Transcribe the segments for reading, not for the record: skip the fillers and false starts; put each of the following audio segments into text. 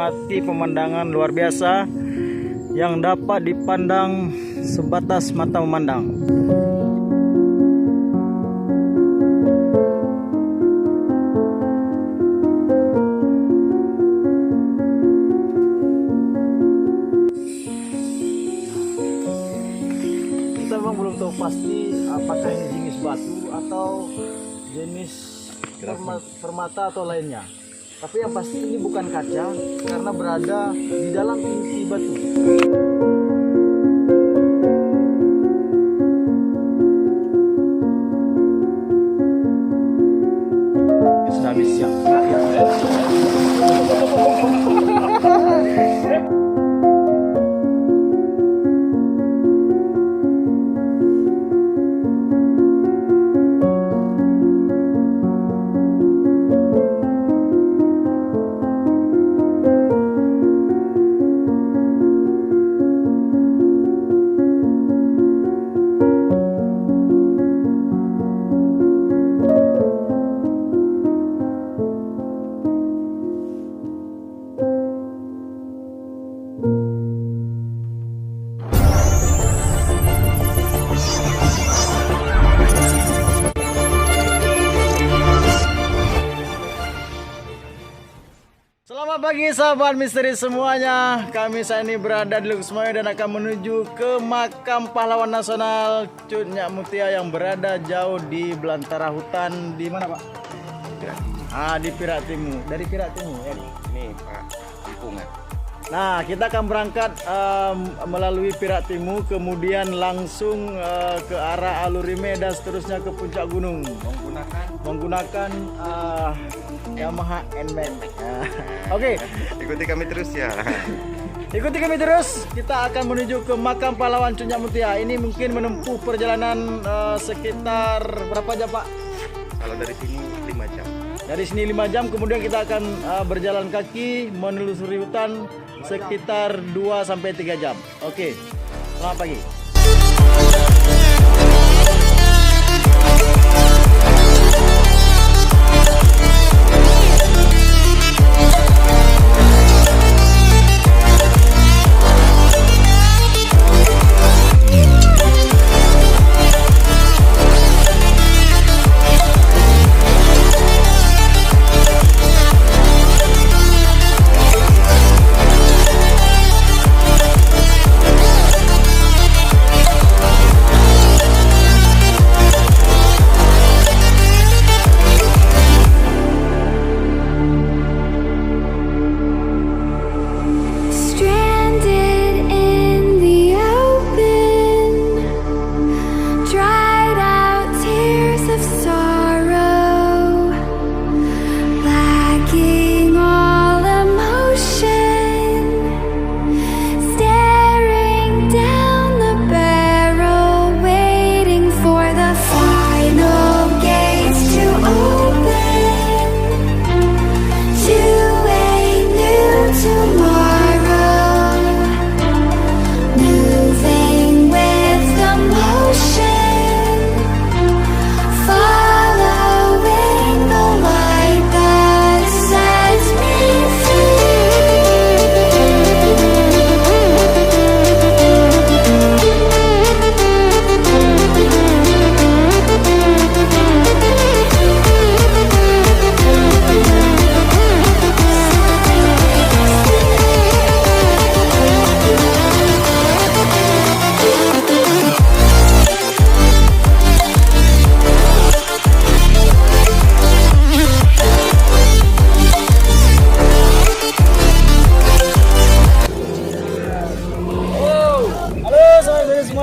menikmati pemandangan luar biasa yang dapat dipandang sebatas mata memandang. Kita memang belum tahu pasti apakah ini jenis batu atau jenis permata atau lainnya. Tapi yang pasti ini bukan kaca karena berada di dalam inti batu. Sudah habis siap. Selamat pagi sahabat misteri semuanya. Kami saat ini berada di Luxmoyo dan akan menuju ke makam pahlawan nasional Cut Nyak Mutia yang berada jauh di belantara hutan. Di mana, Pak? Pirak. Di Pirak Timur. Dari Pirak Timur ya. Ini Pak Lingkungan. Nah, kita akan berangkat melalui Pirak Timur, kemudian langsung ke arah Alurime dan seterusnya ke puncak gunung menggunakan Yamaha NMAX. Oke. Ikuti kami terus ya. Ikuti kami terus. Kita akan menuju ke makam pahlawan Cut Nyak Mutia. Ini mungkin menempuh perjalanan sekitar berapa jam, Pak? Kalau dari sini 5 jam. Dari sini 5 jam, kemudian kita akan berjalan kaki menelusuri hutan sekitar 2-3 jam. Oke. Selamat pagi.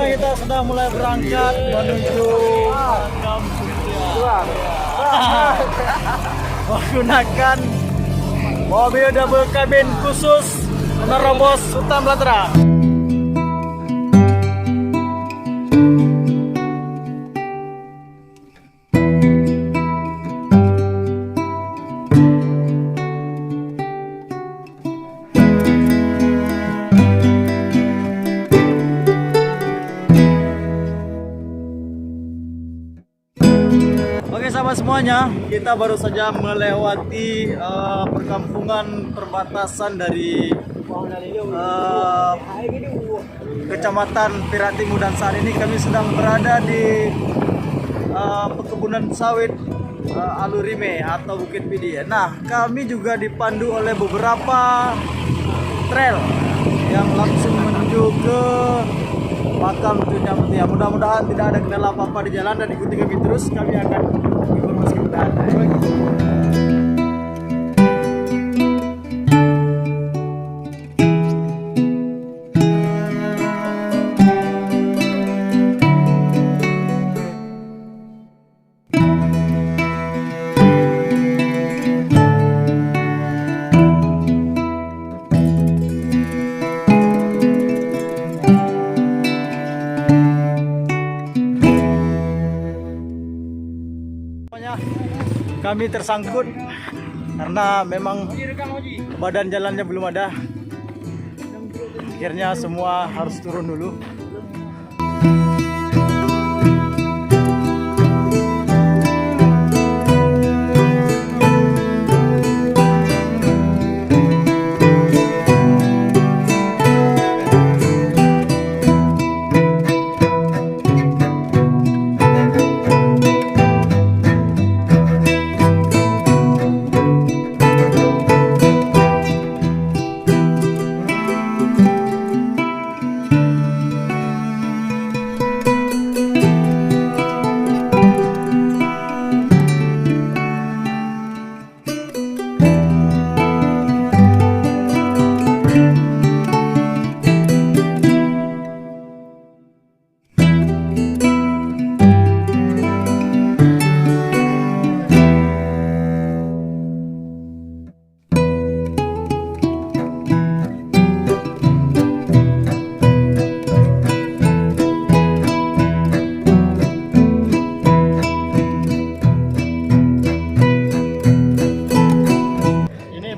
Kita sudah mulai berangkat menuju makam Mutia menggunakan mobil double cabin khusus menerobos hutan belantara. Oke sahabat semua, semuanya, kita baru saja melewati perkampungan perbatasan dari Kecamatan Perak Timur, dan saat ini kami sedang berada di perkebunan sawit Alurime atau Bukit Pidi. Nah, kami juga dipandu oleh beberapa trail yang langsung menuju ke makam Tunya Mutia. Mudah-mudahan tidak ada kendala apa-apa di jalan, dan ikuti kami terus. Kami akan informasikan keadaan. Kami tersangkut karena memang badan jalannya belum ada. Akhirnya semua harus turun dulu.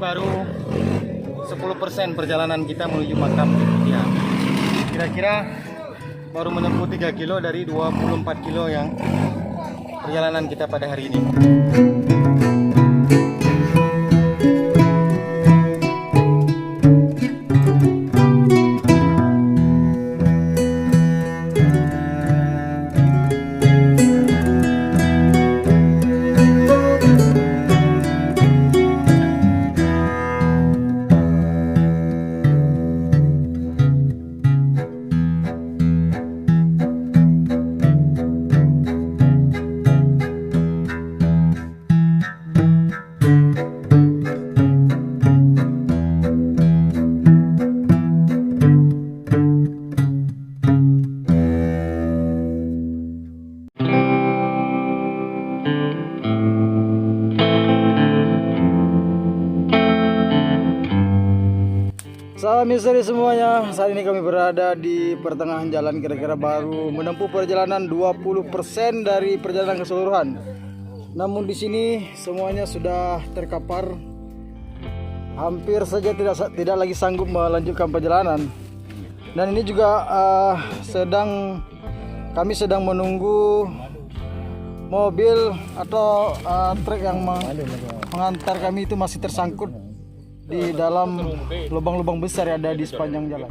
Baru 10% perjalanan kita menuju makam Mutia. Kira-kira baru menempuh 3 kilo dari 24 kilo yang perjalanan kita pada hari ini. Salam misteri semuanya. Saat ini kami berada di pertengahan jalan, kira-kira baru menempuh perjalanan 20% dari perjalanan keseluruhan. Namun di sini semuanya sudah terkapar. Hampir saja tidak lagi sanggup melanjutkan perjalanan. Dan ini juga kami sedang menunggu mobil atau truk yang mengantar kami itu masih tersangkut di dalam lubang-lubang besar yang ada di sepanjang jalan.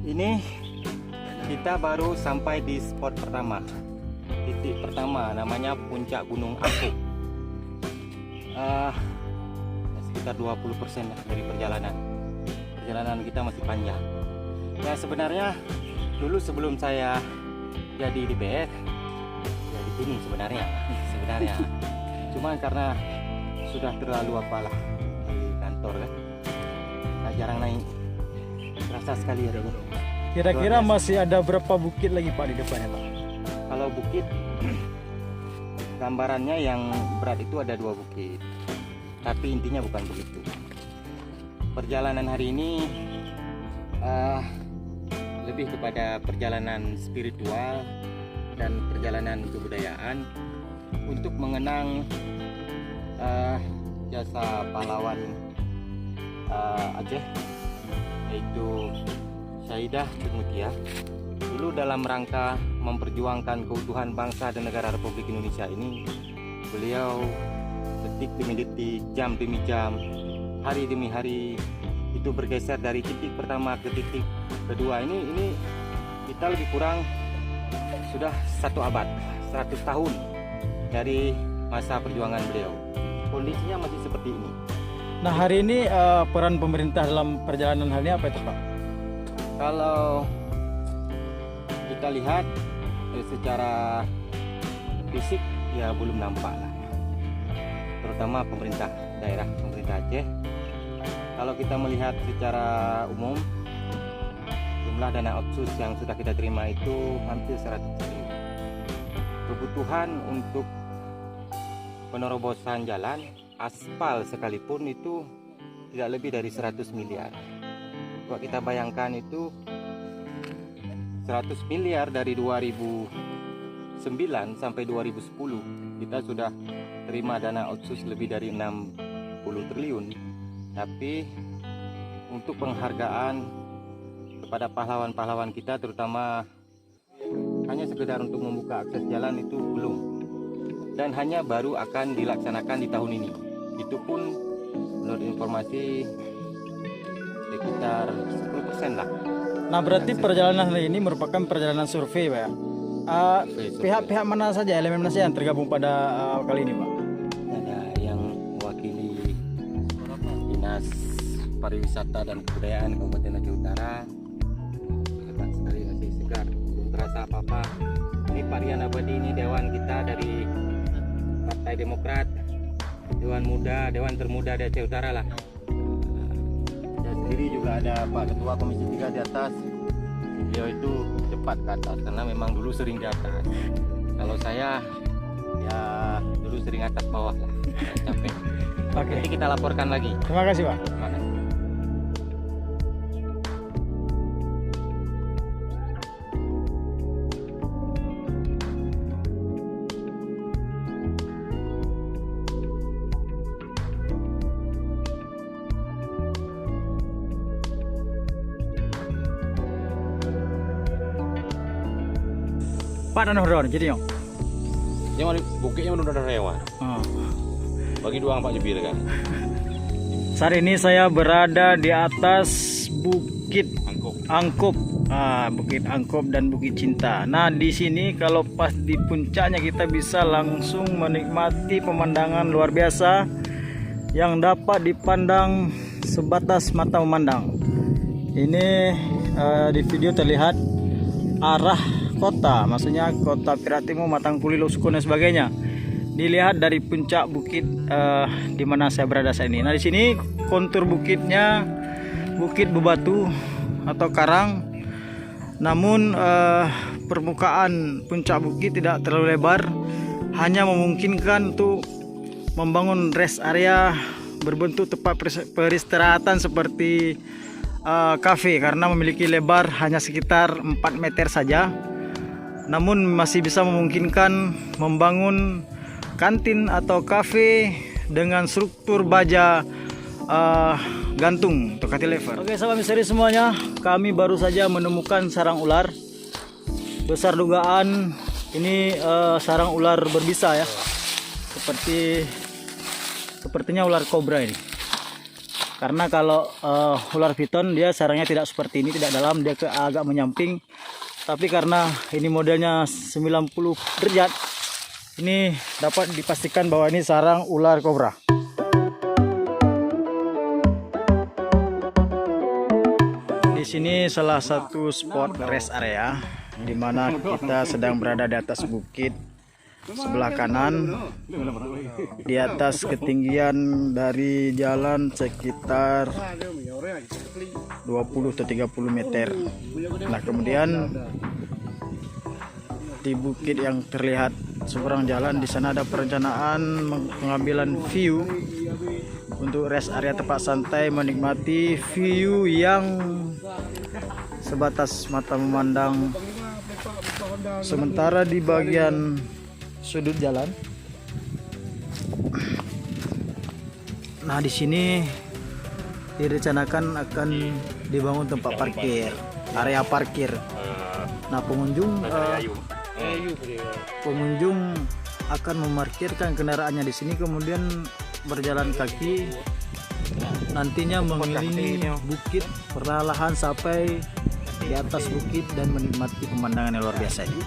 Ini kita baru sampai di spot pertama, titik pertama, namanya Puncak Gunung Apuk. Sekitar 20% dari perjalanan kita masih panjang. Ya sebenarnya dulu sebelum saya jadi di BS ya di sini sebenarnya. Cuma karena sudah terlalu apalah di kantor kan, nah, jarang naik. Terasa sekali ya dulu. Kira-kira masih ada berapa bukit lagi Pak di depannya Pak? Kalau bukit gambarannya yang berat itu ada 2 bukit, tapi intinya bukan begitu. Perjalanan hari ini lebih kepada perjalanan spiritual dan perjalanan kebudayaan untuk mengenang jasa pahlawan Aceh, yaitu Syahidah Cut Mutia. Dulu dalam rangka memperjuangkan keutuhan bangsa dan negara Republik Indonesia ini, beliau detik demi detik, jam demi jam, hari demi hari itu bergeser dari titik pertama ke titik kedua. Ini kita lebih kurang sudah 1 abad, 100 tahun dari masa perjuangan beliau. Kondisinya masih seperti ini. Nah, hari ini peran pemerintah dalam perjalanan hal ini apa itu, Pak? Kalau kita lihat secara fisik ya belum nampak lah, terutama pemerintah daerah, pemerintah Aceh. Kalau kita melihat secara umum, jumlah dana otsus yang sudah kita terima itu hampir 100 triliun. Kebutuhan untuk penerobosan jalan, aspal sekalipun itu tidak lebih dari 100 miliar. Kalau kita bayangkan itu 100 miliar dari 2009 sampai 2010, kita sudah terima dana otsus lebih dari 60 triliun. Tapi untuk penghargaan kepada pahlawan-pahlawan kita, terutama hanya sekedar untuk membuka akses jalan itu belum, dan hanya baru akan dilaksanakan di tahun ini. Itu pun menurut informasi sekitar 10% lah. Nah, berarti perjalanan hari ini merupakan perjalanan survei, Pak. Pihak-pihak mana saja, elemen mana saja yang tergabung pada kali ini, Pak? Ada yang mewakili Dinas Pariwisata dan Kebudayaan Kabupaten Aceh Utara. Hebat sekali, masih segar, belum terasa apa-apa. Ini Pak Rian Abadi, ini dewan kita dari Partai Demokrat, dewan muda, dewan termuda di Aceh Utara lah. Saya sendiri juga ada Pak Ketua Komisi 3 di atas. Beliau itu cepat ke atas karena memang dulu sering di atas. Kalau saya ya dulu sering atas bawah lah, capek. Oke. Nanti kita laporkan lagi. Terima kasih, Pak. Terima kasih. Pak Nanohron, jadi yong. Yang bukitnya udah ada rewan. Bagi doang Pak Jebir kan. Saat ini saya berada di atas Bukit Angkop, Bukit Angkop dan Bukit Cinta. Nah, di sini kalau pas di puncaknya kita bisa langsung menikmati pemandangan luar biasa yang dapat dipandang sebatas mata memandang. Ini di video terlihat arah kota, maksudnya kota Perak Timur, Matangkuli, Lusukun dan sebagainya. Dilihat dari puncak bukit di mana saya berada saat ini. Nah, di sini kontur bukitnya bukit bebatu atau karang. Namun permukaan puncak bukit tidak terlalu lebar, hanya memungkinkan untuk membangun rest area berbentuk tempat peristirahatan seperti kafe, karena memiliki lebar hanya sekitar 4 meter saja. Namun masih bisa memungkinkan membangun kantin atau kafe dengan struktur baja gantung atau cantilever. Oke, sahabat misteri semuanya, kami baru saja menemukan sarang ular. Besar dugaan ini sarang ular berbisa ya. Sepertinya ular kobra ini. Karena kalau ular piton dia sarangnya tidak seperti ini, tidak dalam, dia agak menyamping. Tapi karena ini modelnya 90 derajat, ini dapat dipastikan bahwa ini sarang ular kobra. Di sini salah satu spot rest area di mana kita sedang berada di atas bukit. Sebelah kanan di atas ketinggian dari jalan sekitar 20 atau 30 meter. Nah, kemudian di bukit yang terlihat seberang jalan, di sana ada perencanaan pengambilan view untuk rest area tempat santai, menikmati view yang sebatas mata memandang. Sementara di bagian sudut jalan Nah, di sini direncanakan akan dibangun tempat parkir, area parkir. Nah, pengunjung akan memarkirkan kendaraannya di sini, kemudian berjalan kaki nantinya mengelilingi bukit perlahan sampai di atas bukit dan menikmati pemandangan yang luar biasa ini.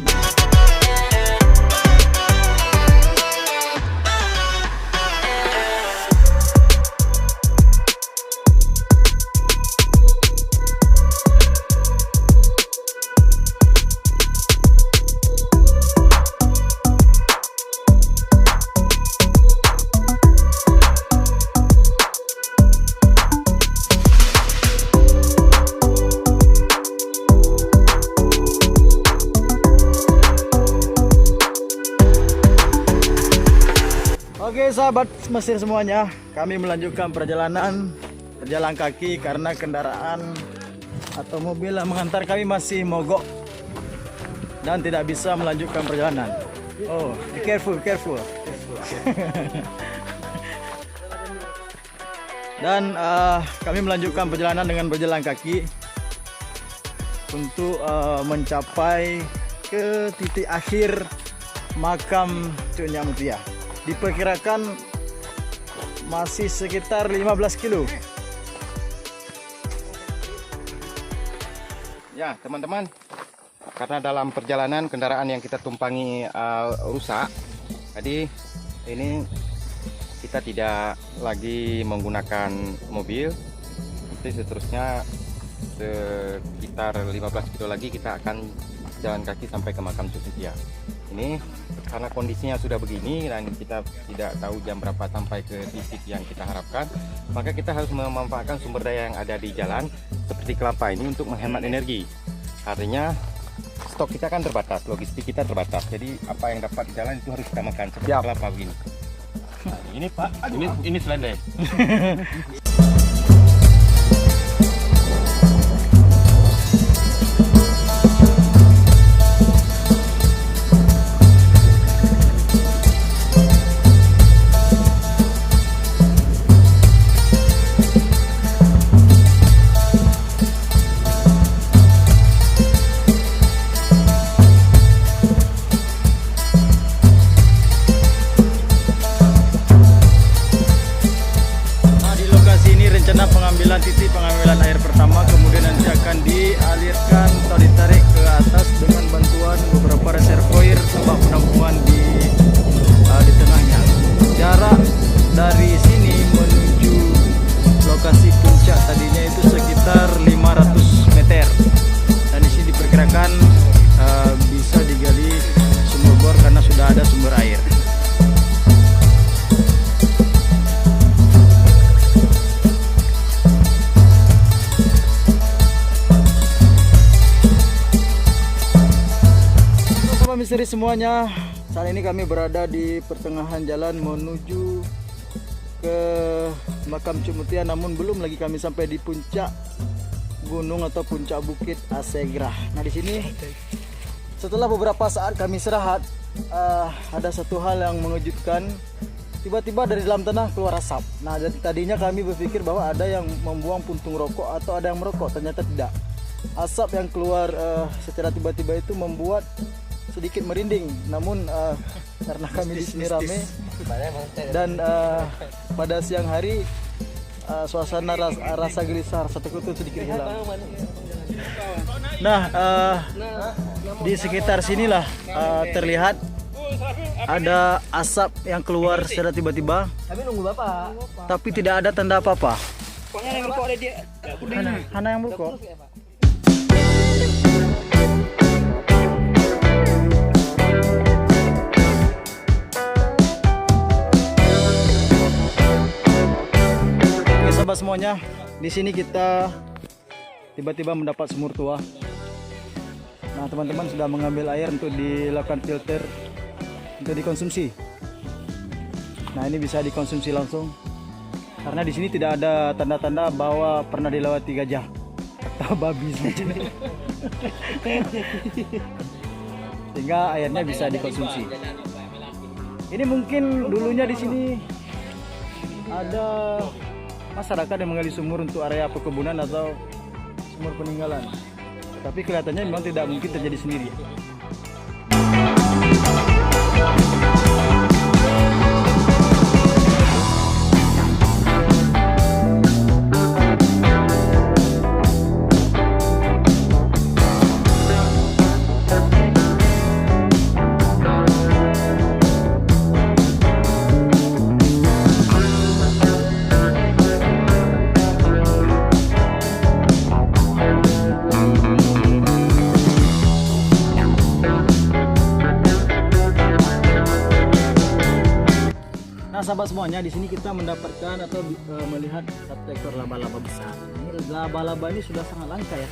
Oke sahabat Mesir semuanya, kami melanjutkan perjalanan berjalan kaki karena kendaraan atau mobil yang mengantar kami masih mogok dan tidak bisa melanjutkan perjalanan. Oh, be careful. Dan kami melanjutkan perjalanan dengan berjalan kaki untuk mencapai ke titik akhir makam Cuk Nyak Mutia. Diperkirakan masih sekitar 15 kilo. Ya teman-teman, karena dalam perjalanan kendaraan yang kita tumpangi rusak, jadi ini kita tidak lagi menggunakan mobil. Nanti seterusnya sekitar 15 kilo lagi kita akan jalan kaki sampai ke makam Cuk Mutia. Ini karena kondisinya sudah begini dan kita tidak tahu jam berapa sampai ke titik yang kita harapkan, maka kita harus memanfaatkan sumber daya yang ada di jalan seperti kelapa ini untuk menghemat energi. Artinya stok kita kan terbatas, logistik kita terbatas, jadi apa yang dapat di jalan itu harus kita makan seperti kelapa begini. Nah, ini Pak, ini selendai. Pengambilan titik pengambilan air pertama, kemudian nanti akan dialirkan atau ditarik ke atas dengan bantuan beberapa reservoir tempat penampungan di tengahnya. Jarak dari sini menuju lokasi puncak tadinya itu sekitar 500 meter dan di sini diperkirakan bisa digali sumur bor karena sudah ada sumber air. Misteri semuanya, saat ini kami berada di pertengahan jalan menuju ke makam Cuk Mutia, namun belum lagi kami sampai di puncak gunung atau puncak bukit Asegrah. Nah, di sini setelah beberapa saat kami istirahat, ada satu hal yang mengejutkan. Tiba-tiba dari dalam tanah keluar asap. Nah, tadinya kami berpikir bahwa ada yang membuang puntung rokok atau ada yang merokok, ternyata tidak. Asap yang keluar secara tiba-tiba itu membuat sedikit merinding, namun karena kami di sini rame dan pada siang hari suasana rasa gelisah, rasa takut itu sedikit hilang. Nah, di sekitar sinilah terlihat ada asap yang keluar secara tiba-tiba. Kami nunggu Bapak. Tapi tidak ada tanda apa-apa. Pokoknya yang merokok ada dia. Hana yang merokok. Sahabat semuanya, di sini kita tiba-tiba mendapat sumur tua. Nah, teman-teman sudah mengambil air untuk dilakukan filter untuk dikonsumsi. Nah, ini bisa dikonsumsi langsung karena di sini tidak ada tanda-tanda bahwa pernah dilewati gajah atau babi semacam. Sehingga airnya bisa dikonsumsi. Ini mungkin dulunya di sini ada masyarakat yang menggali sumur untuk area perkebunan atau sumur peninggalan. Tapi kelihatannya memang tidak mungkin terjadi sendiri. Nah, sahabat semuanya, di sini kita mendapatkan atau melihat satu ekor laba-laba besar. Ini laba-laba ini sudah sangat langka ya.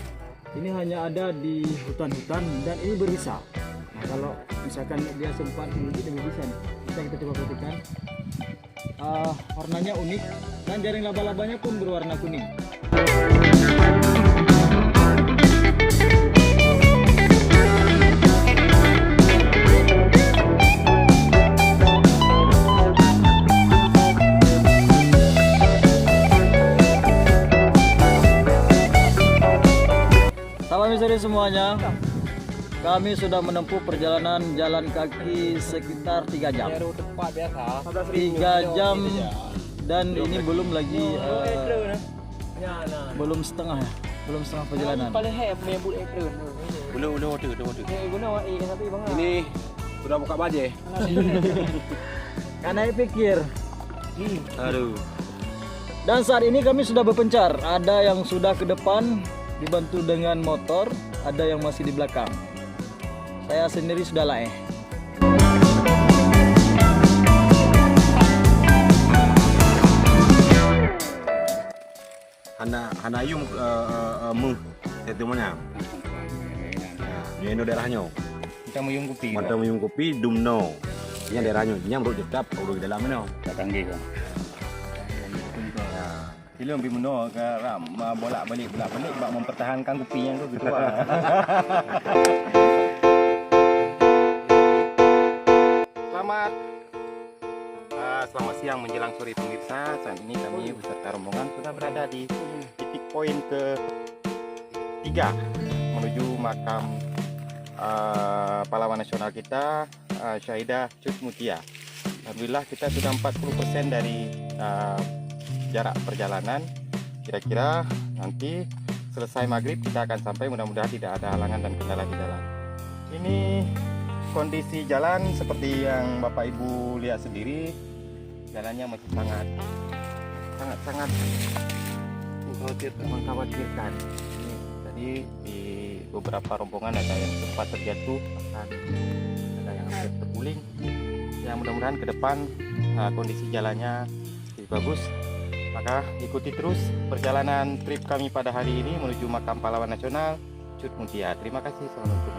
Ini hanya ada di hutan-hutan dan ini berbisa. Nah, kalau misalkan dia sempat menggigit dan berbisa nih, kita coba perhatikan. Warnanya unik dan jaring laba-labanya pun berwarna kuning. Salam misteri semuanya, kami sudah menempuh perjalanan jalan kaki sekitar 3 jam. 3 jam dan ini belum lagi belum setengah ya, belum setengah perjalanan. Belum ini sudah buka baje. Karena pikir. Aduh. Dan saat ini kami sudah berpencar. Ada yang sudah ke depan dibantu dengan motor, ada yang masih di belakang. Saya sendiri sudah laeh. Hana yung mu itu mana? Ini daerahnya. Kita mau yung kopi. Mata yung kopi dumno. Ini daerahnya. Ini yang jedap udah di dalam mana? Tatanggi ko. Sila lebih mendoa ke ram bolak-balik bak mempertahankan kopinya tu gitu. Selamat siang menjelang sore pemirsa. Saat ini kami beserta rombongan sudah berada di titik poin ke-3 menuju makam pahlawan nasional kita, Syahidah Cut Mutia. Alhamdulillah kita sudah 40% dari jarak perjalanan. Kira-kira nanti selesai maghrib kita akan sampai, mudah-mudahan tidak ada halangan dan kendala di jalan. Ini kondisi jalan seperti yang Bapak Ibu lihat sendiri, jalannya masih sangat mengkhawatirkan. Jadi di beberapa rombongan ada yang sempat terjatuh, ada yang hampir terguling. Ya mudah-mudahan ke depan kondisi jalannya lebih bagus. Maka ikuti terus perjalanan trip kami pada hari ini menuju makam pahlawan nasional Cut Mutia. Terima kasih. Assalamualaikum.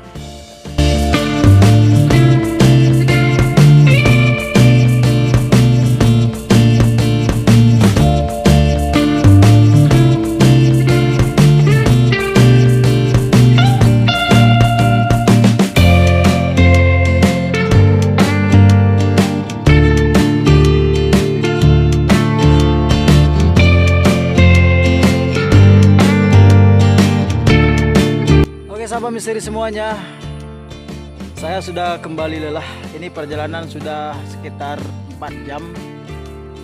Sahabat misteri semuanya, saya sudah kembali lelah. Ini perjalanan sudah sekitar 4 jam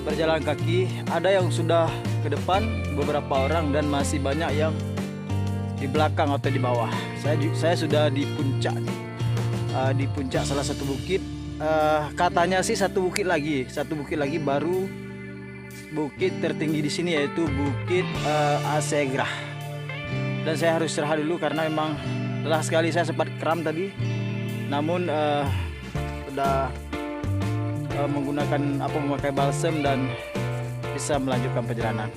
berjalan kaki. Ada yang sudah ke depan beberapa orang dan masih banyak yang di belakang atau di bawah. Saya sudah di puncak di puncak salah satu bukit. Katanya sih satu bukit lagi baru bukit tertinggi di sini, yaitu Bukit Asegrah. Dan saya harus istirahat dulu karena memang lelah sekali. Saya sempat kram tadi, namun sudah memakai balsem dan bisa melanjutkan perjalanan.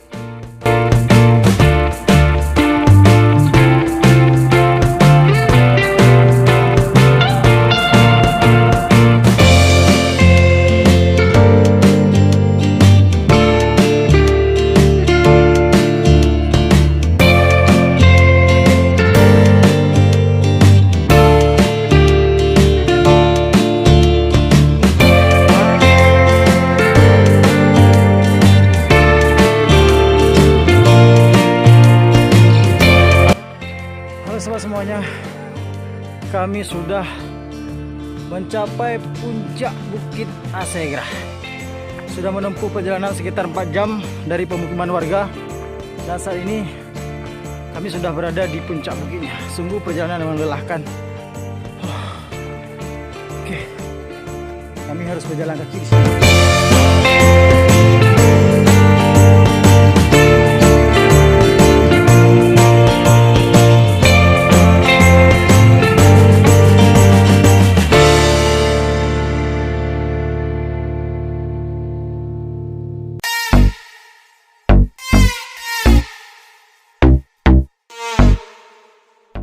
kami sudah mencapai puncak Bukit Asegrah. Sudah menempuh perjalanan sekitar 4 jam dari pemukiman warga. Dan saat ini kami sudah berada di puncak bukitnya. Sungguh perjalanan yang melelahkan. Oke, kami harus berjalan kaki di sini.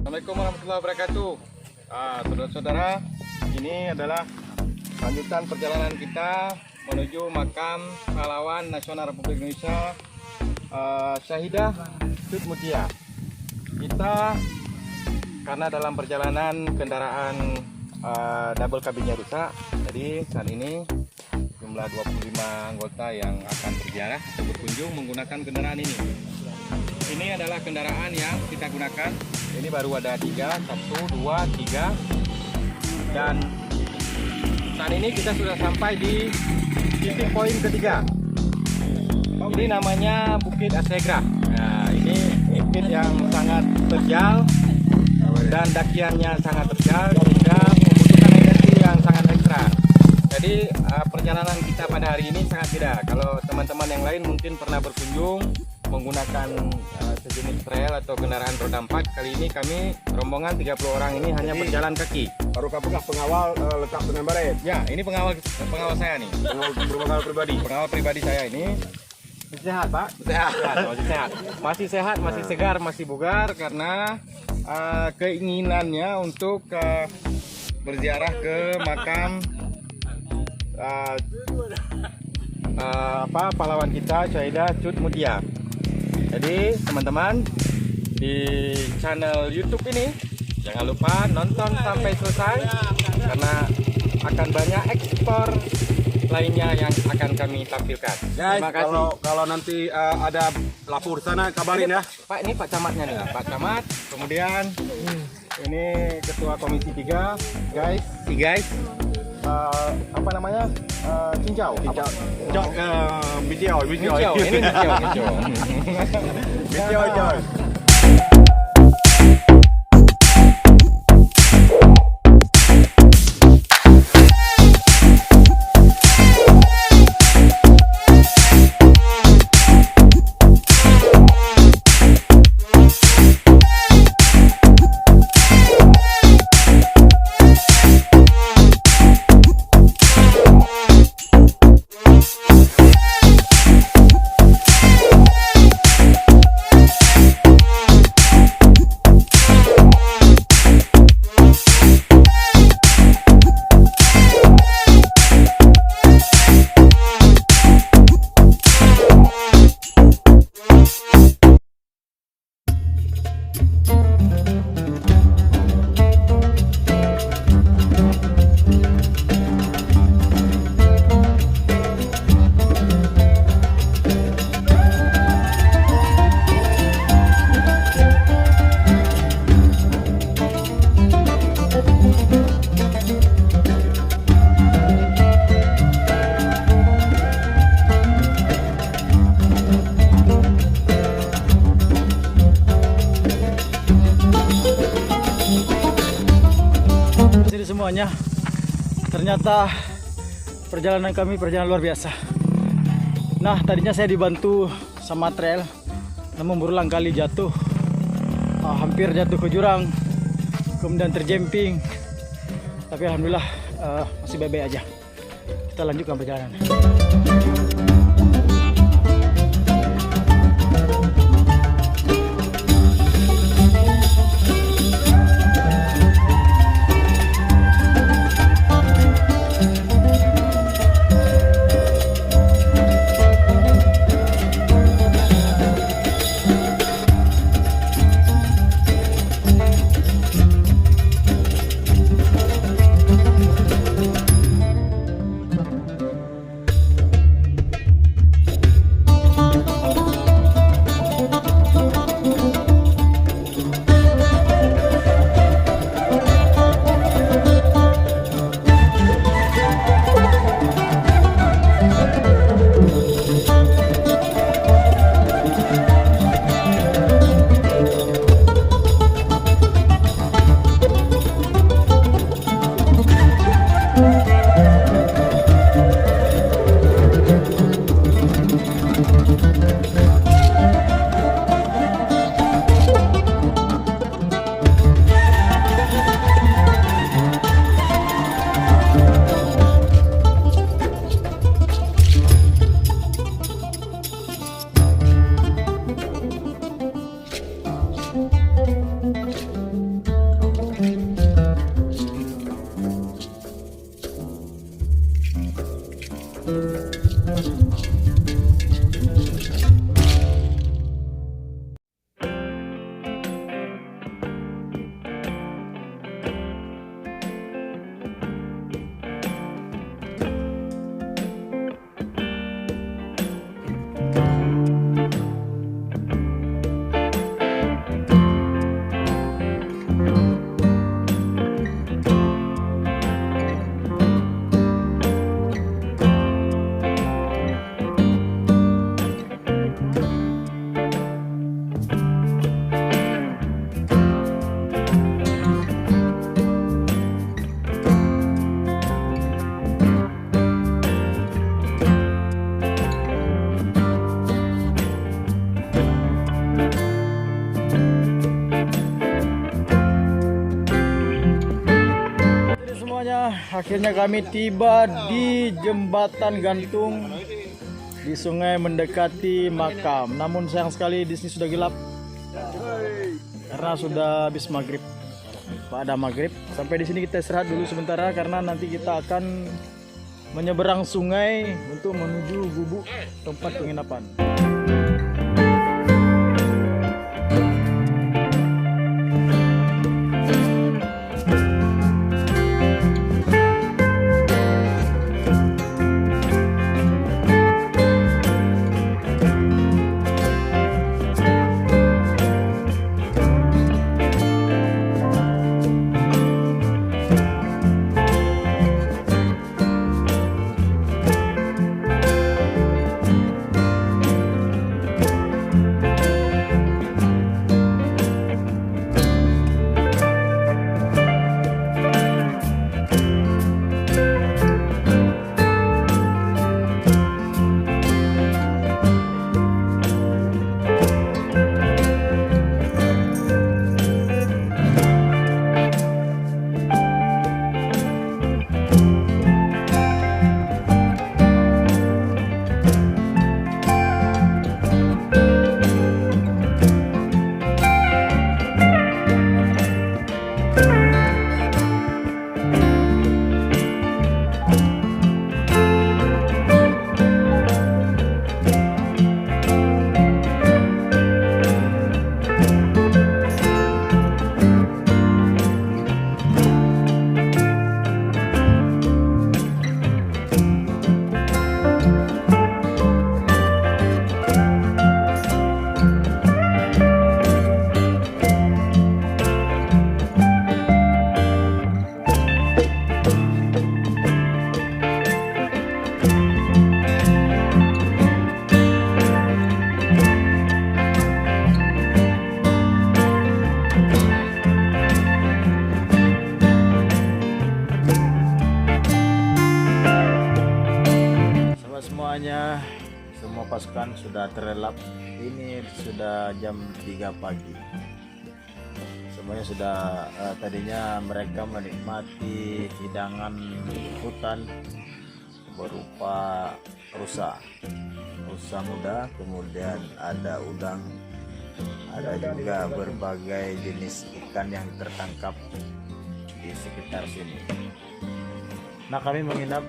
Assalamualaikum warahmatullahi wabarakatuh. Saudara-saudara, ini adalah lanjutan perjalanan kita menuju makam pahlawan nasional Republik Indonesia Syahidah Tut Mutia. Kita karena dalam perjalanan kendaraan double kabinnya rusak, jadi saat ini jumlah 25 anggota yang akan berziarah atau berkunjung menggunakan kendaraan ini. Ini adalah kendaraan yang kita gunakan. Ini baru ada 3, 1, 2, 3. Dan saat ini kita sudah sampai di titik poin ketiga. Ini namanya Bukit Asegrah. Nah, ini bukit yang sangat terjal dan dakiannya sangat terjal sehingga membutuhkan energi yang sangat ekstra. Jadi perjalanan kita pada hari ini sangat beda. Kalau teman-teman yang lain mungkin pernah berkunjung menggunakan sejenis trail atau kendaraan roda 4. Kali ini kami rombongan 30 orang ini hanya berjalan kaki. Baru kapal pengawal lengkap dengan baret. Ya, ini pengawal saya nih. Pengawal pribadi saya ini. Masih sehat, Pak? Sehat, masih sehat. Masih sehat, masih segar, masih bugar karena keinginannya untuk berziarah ke makam pahlawan kita Syahidah Tut Mutia. Jadi teman-teman di channel YouTube ini jangan lupa nonton sampai selesai karena akan banyak ekspor lainnya yang akan kami tampilkan. Guys, Terima kasih. kalau nanti ada lapor sana kabarin ya. Pak, ini Pak Camatnya nih, Pak Camat. Kemudian ini Ketua Komisi 3, guys. Apa namanya? Cincau. Video. Ini Cincau. Video. Semuanya, ternyata perjalanan kami perjalanan luar biasa. Nah, tadinya saya dibantu sama trail, namun berulang kali jatuh, hampir jatuh ke jurang, kemudian terjemping. Tapi alhamdulillah masih baik-baik aja. Kita lanjutkan perjalanan. semuanya, akhirnya kami tiba di jembatan gantung di sungai mendekati makam. Namun sayang sekali di sini sudah gelap karena sudah habis maghrib. Pada maghrib sampai di sini kita istirahat dulu sementara karena nanti kita akan menyeberang sungai untuk menuju gubuk tempat penginapan. Semua pasukan sudah terlelap. Ini sudah jam 3 pagi. Semuanya sudah tadinya mereka menikmati hidangan hutan berupa rusa muda, kemudian ada udang, ada juga berbagai jenis ikan yang tertangkap di sekitar sini. Nah, kami menginap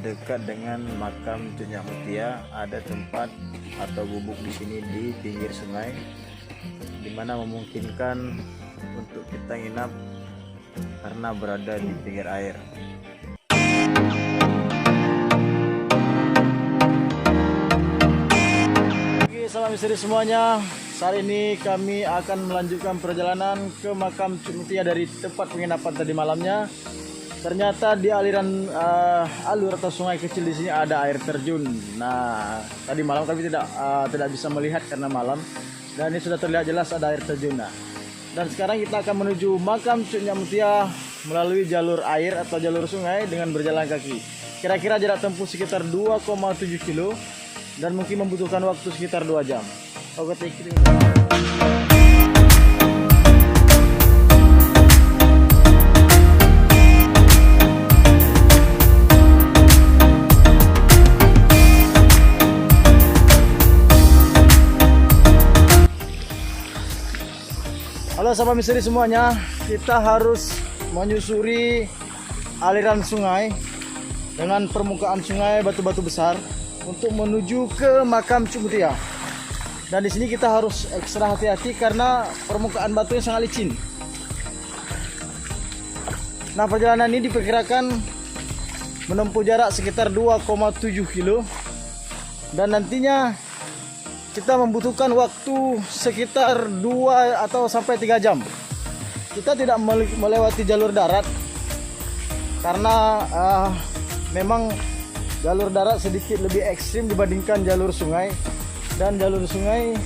dekat dengan makam Cunyak Mutia. Ada tempat atau gubuk di sini di pinggir sungai, di mana memungkinkan untuk kita nginap karena berada di pinggir air. Oke, salam misteri semuanya. Saat ini kami akan melanjutkan perjalanan ke makam Cunyak Mutia dari tempat penginapan tadi malamnya. Ternyata di aliran alur atau sungai kecil di sini ada air terjun. Nah, tadi malam kami tidak bisa melihat karena malam, dan ini sudah terlihat jelas ada air terjun. Nah, dan sekarang kita akan menuju makam Cunyak Mutia melalui jalur air atau jalur sungai dengan berjalan kaki. Kira-kira jarak tempuh sekitar 2,7 kilo dan mungkin membutuhkan waktu sekitar 2 jam. Oke, halo sahabat misteri semuanya, kita harus menyusuri aliran sungai dengan permukaan sungai batu-batu besar untuk menuju ke makam Cunyak Mutia. Dan di sini kita harus ekstra hati-hati karena permukaan batunya sangat licin. Nah, perjalanan ini diperkirakan menempuh jarak sekitar 2,7 kilo dan nantinya kita membutuhkan waktu sekitar 2 atau sampai 3 jam. Kita tidak melewati jalur darat karena memang jalur darat sedikit lebih ekstrim dibandingkan jalur sungai, dan jalur sungai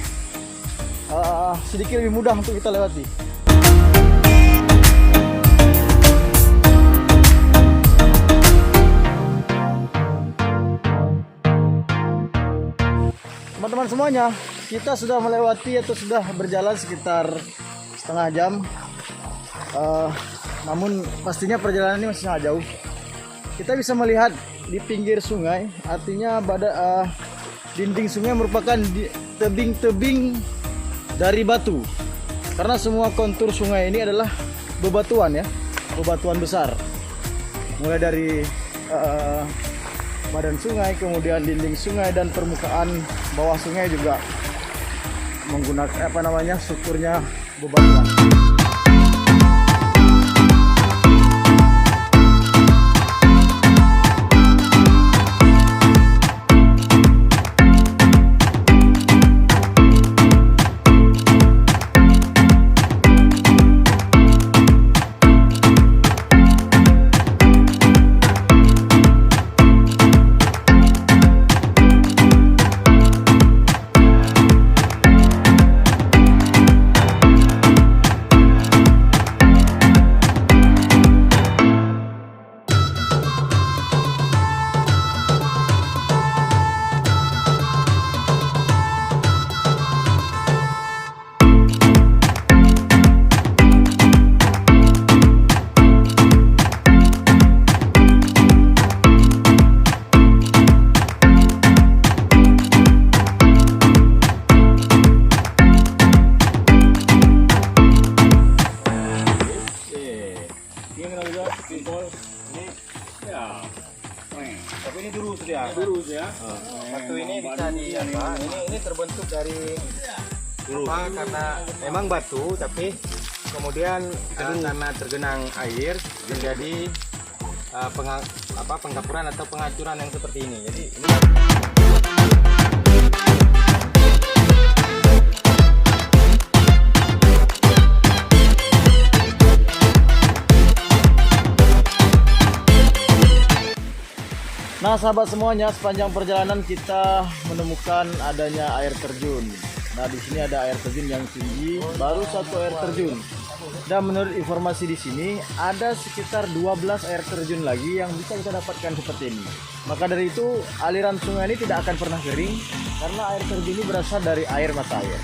sedikit lebih mudah untuk kita lewati. Teman-teman semuanya, kita sudah melewati atau sudah berjalan sekitar setengah jam. namun pastinya perjalanan ini masih sangat jauh. Kita bisa melihat di pinggir sungai, artinya dinding sungai merupakan tebing-tebing dari batu. Karena semua kontur sungai ini adalah bebatuan ya, bebatuan besar. Mulai dari badan sungai, kemudian dinding sungai dan permukaan bawah sungai juga menggunakan strukturnya bebatuan. Tapi ini lurus dia. Lurus ya. Batu ini bisa ini terbentuk dari karena memang batu, tapi kemudian karena tergenang air menjadi penggapuran atau pengacuran yang seperti ini. Jadi ini Nah sahabat semuanya, sepanjang perjalanan kita menemukan adanya air terjun. Nah di sini ada air terjun yang tinggi, baru satu air terjun. Dan menurut informasi di sini ada sekitar 12 air terjun lagi yang bisa kita dapatkan seperti ini. Maka dari itu aliran sungai ini tidak akan pernah kering karena air terjun ini berasal dari air mata air.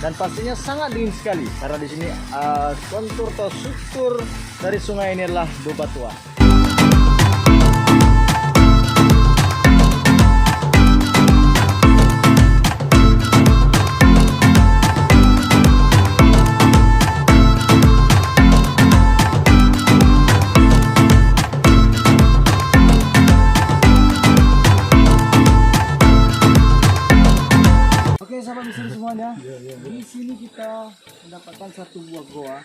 Dan pastinya sangat dingin sekali karena di sini kontur atau struktur dari sungai ini adalah bebatuan. Oke sahabat di semuanya, di sini kita mendapatkan satu buah goa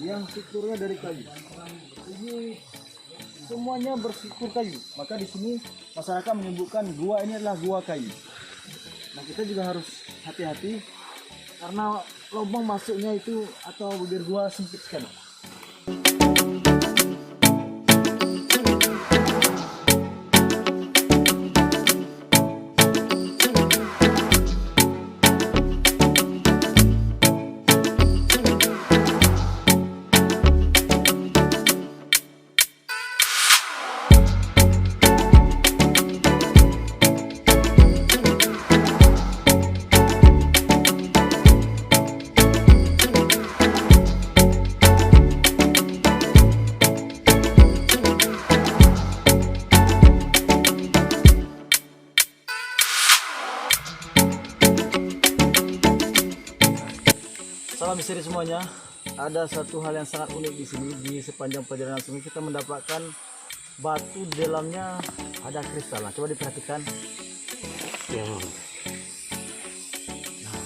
yang strukturnya dari kayu. Ini semuanya berstruktur kayu, maka di sini masyarakat menyebutkan gua ini adalah gua kayu. Nah kita juga harus hati-hati karena lubang masuknya itu atau bibir gua sempit sekali. Salam misteri semuanya. Ada satu hal yang sangat unik di sini. Di sepanjang perjalanan sungai kita mendapatkan batu di dalamnya ada kristal. Nah, coba diperhatikan. Nah,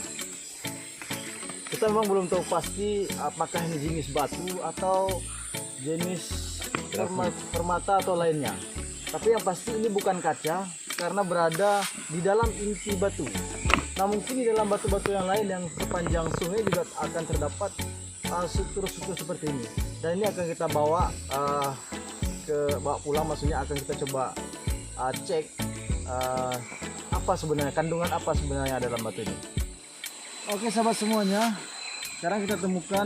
kita memang belum tahu pasti apakah ini jenis batu atau jenis permata atau lainnya. Tapi yang pasti ini bukan kaca karena berada di dalam inti batu. Nah mungkin di dalam batu-batu yang lain yang sepanjang sungai juga akan terdapat struktur-struktur seperti ini. Dan ini akan kita bawa bawa pulang, maksudnya akan kita coba cek apa sebenarnya, kandungan apa sebenarnya dalam batu ini. Oke sahabat semuanya, sekarang kita temukan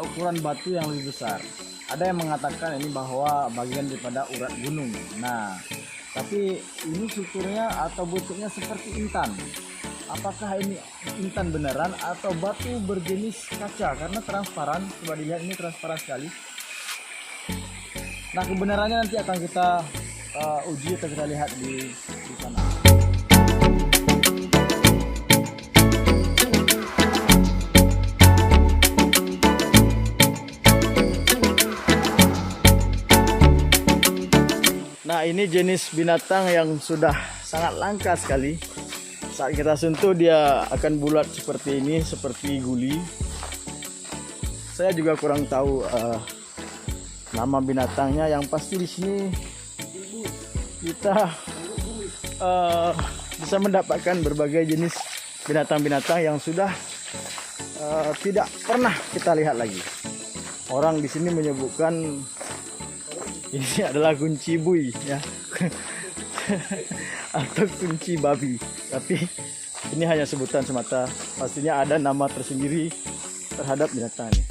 ukuran batu yang lebih besar. Ada yang mengatakan ini bahwa bagian daripada urat gunung. Nah tapi ini strukturnya atau bentuknya seperti intan. Apakah ini intan beneran atau batu berjenis kaca? Karena transparan, coba dilihat ini transparan sekali. Nah, kebenarannya nanti akan kita uji atau kita lihat di sana. Nah, ini jenis binatang yang sudah sangat langka sekali. Saat kita sentuh dia akan bulat seperti ini, seperti guli. Saya juga kurang tahu nama binatangnya. Yang pasti di sini kita bisa mendapatkan berbagai jenis binatang-binatang yang sudah tidak pernah kita lihat lagi. Orang di sini menyebutkan ini adalah kunci bui, ya, atau kunci babi. Tapi ini hanya sebutan semata. Pastinya ada nama tersendiri terhadap binatang ini.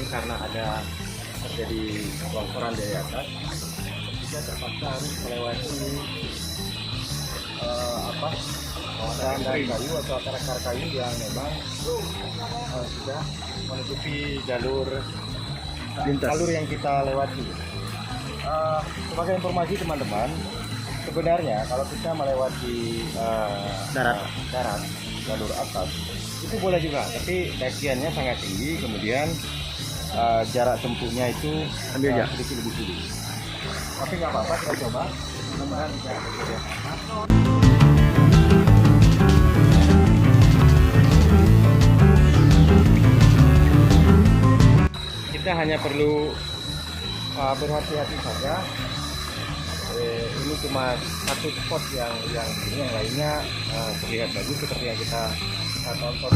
Karena ada terjadi longsoran dari atas, kita terpaksa harus melewati kawasan kayu atau akar-akar kayu yang memang sudah menutupi jalur yang kita lewati. Sebagai informasi teman-teman, sebenarnya kalau kita melewati darat jalur atas itu boleh juga, tapi dakiannya sangat tinggi, kemudian jarak tempuhnya itu sedikit lebih sulit. Tapi nggak apa-apa, kita coba. Mudah-mudahan bisa terjadi apa-apa. Kita hanya perlu berhati-hati saja. Ini cuma satu spot yang ini, yang lainnya terlihat bagus seperti yang kita tonton.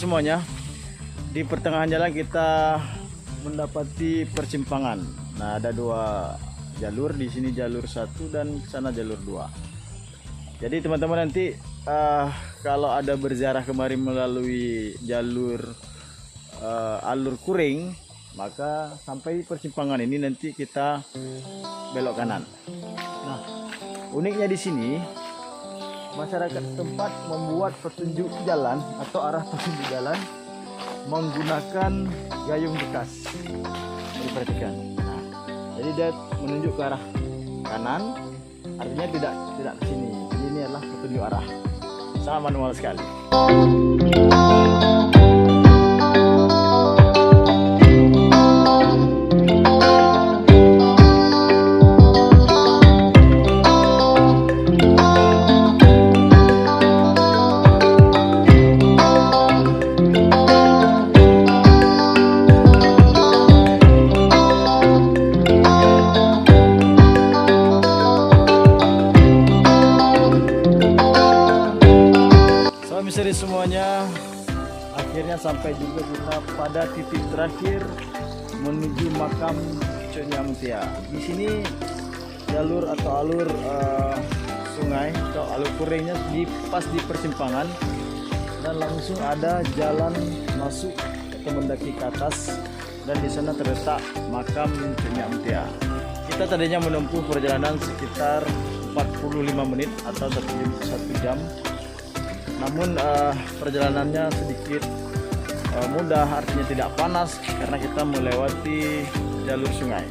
semuanya, di pertengahan jalan kita mendapati persimpangan. Nah, ada 2 jalur, di sini jalur 1 dan sana jalur 2. Jadi teman-teman nanti kalau ada berziarah kemari melalui jalur alur Kuring, maka sampai persimpangan ini nanti kita belok kanan. Nah, uniknya di sini masyarakat setempat membuat petunjuk jalan atau arah petunjuk jalan menggunakan gayung bekas. Diperhatikan. Nah, jadi dia menunjuk ke arah kanan, artinya tidak ke sini. Jadi ini adalah petunjuk arah. Sangat manual sekali. Misteri semuanya, akhirnya sampai juga kita pada titik terakhir menuju makam Cok Nyak Mutia. Di sini jalur atau alur sungai atau alur Kuringnya pas di persimpangan, dan langsung ada jalan masuk atau mendaki ke atas, dan di sana terletak makam Cok Nyak Mutia. Kita tadinya menempuh perjalanan sekitar 45 menit atau 1 jam. Namun perjalanannya sedikit mudah, artinya tidak panas karena kita melewati jalur sungai.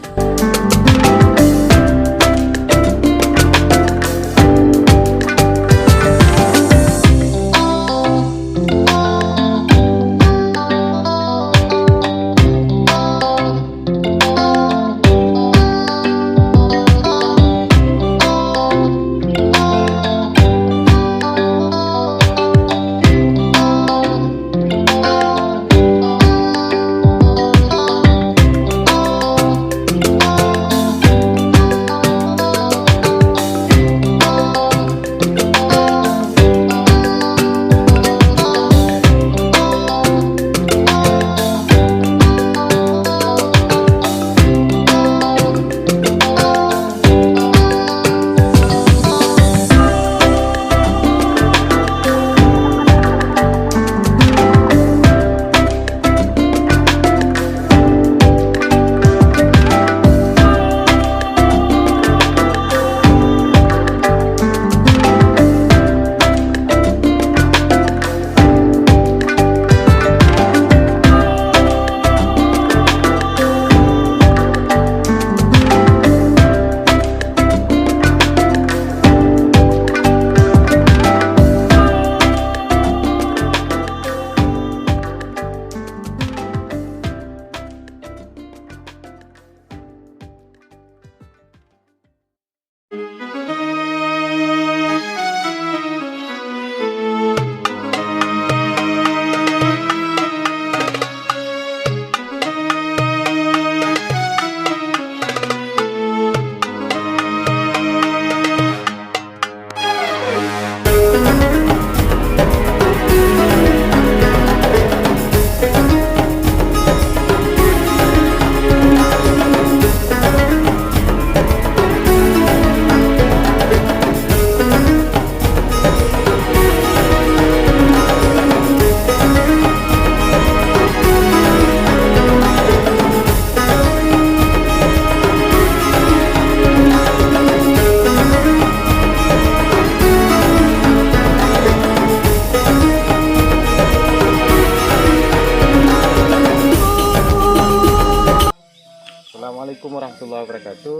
Assalamualaikum warahmatullahi wabarakatuh.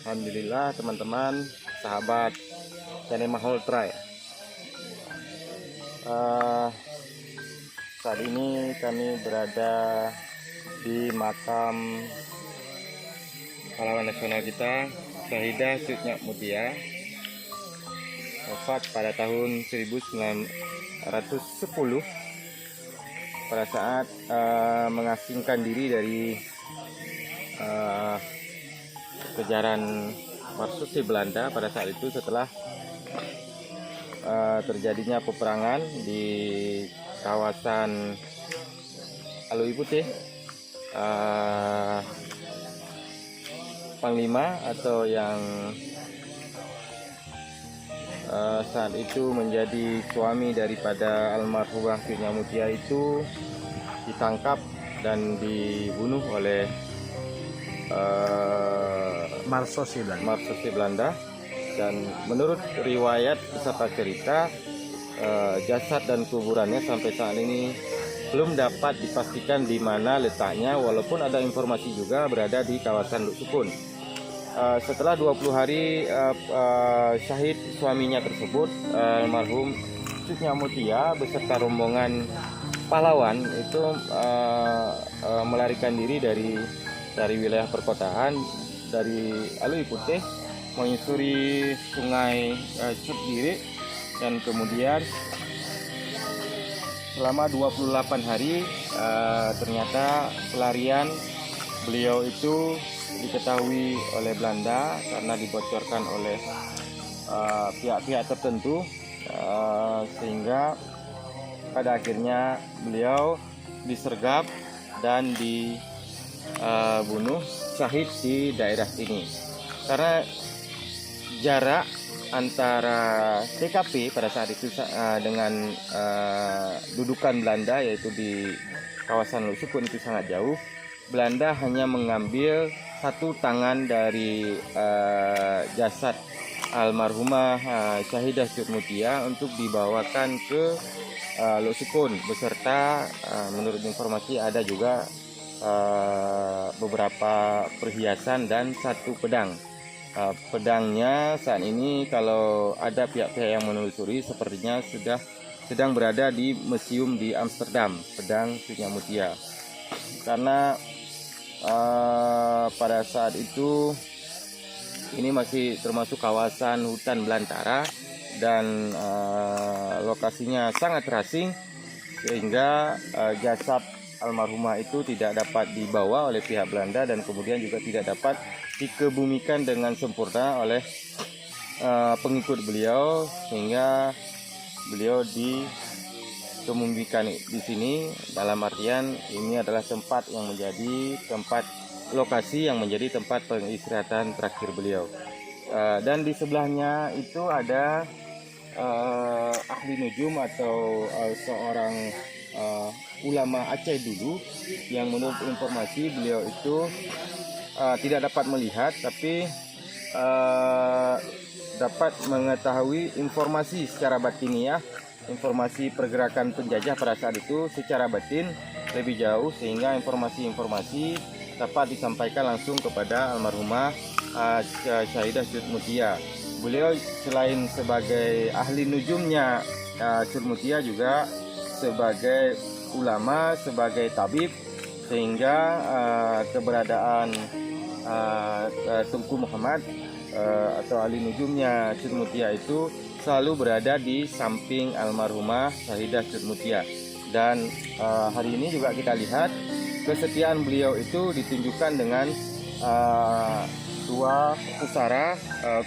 Alhamdulillah teman-teman, sahabat channel Maholtra ya. Saat ini kami berada di makam pahlawan nasional kita, Syahidah Cok Nyak Mutia, wafat pada tahun 1910 pada saat mengasingkan diri dari kejaran Marsusi Belanda pada saat itu, setelah terjadinya peperangan di kawasan Alui Putih, Panglima atau yang saat itu menjadi suami daripada almarhumah Nyonya Mutia itu ditangkap dan dibunuh oleh Marsosi Belanda. Dan menurut riwayat serta cerita, jasad dan kuburannya sampai saat ini belum dapat dipastikan di mana letaknya, walaupun ada informasi juga berada di kawasan Luk Sukun. Setelah 20 hari syahid suaminya tersebut, almarhum Nyonya Mutia beserta rombongan pahlawan itu melarikan diri dari wilayah perkotaan dari Alui Putih menyusuri sungai Cutgiri, dan kemudian selama 28 hari ternyata pelarian beliau itu diketahui oleh Belanda karena dibocorkan oleh pihak-pihak tertentu, sehingga pada akhirnya beliau disergap dan dibunuh syahid di daerah ini. Karena jarak antara TKP pada saat itu dengan dudukan Belanda, yaitu di kawasan Luk Sukun, itu sangat jauh. Belanda hanya mengambil satu tangan dari jasad almarhumah Syahidah Cut Mutia untuk dibawakan ke Luk Sukun, beserta menurut informasi ada juga beberapa perhiasan dan satu pedang. Pedangnya saat ini kalau ada pihak-pihak yang menelusuri sepertinya sedang berada di museum di Amsterdam, pedang Nyonya Mutia. Karena pada saat itu ini masih termasuk kawasan hutan belantara dan lokasinya sangat terasing, sehingga jasad almarhumah itu tidak dapat dibawa oleh pihak Belanda dan kemudian juga tidak dapat dikebumikan dengan sempurna oleh pengikut beliau, sehingga beliau dikebumikan di sini. Dalam artian ini adalah tempat yang menjadi tempat lokasi yang menjadi tempat pengistirahatan terakhir beliau. Dan di sebelahnya itu ada ahli nujum atau seorang ulama Aceh dulu, yang menurut informasi beliau itu tidak dapat melihat, tapi dapat mengetahui informasi secara batiniah, informasi pergerakan penjajah pada saat itu secara batin lebih jauh, sehingga informasi-informasi dapat disampaikan langsung kepada almarhumah Syahidah Cut Mutia. Beliau selain sebagai ahli nujumnya Cut Mutia juga sebagai ulama, sebagai tabib, sehingga keberadaan Tunku Muhammad atau ahli nujumnya Cut Mutia itu selalu berada di samping almarhumah Syahidah Cut Mutia. Dan hari ini juga kita lihat kesetiaan beliau itu ditunjukkan dengan dua pusara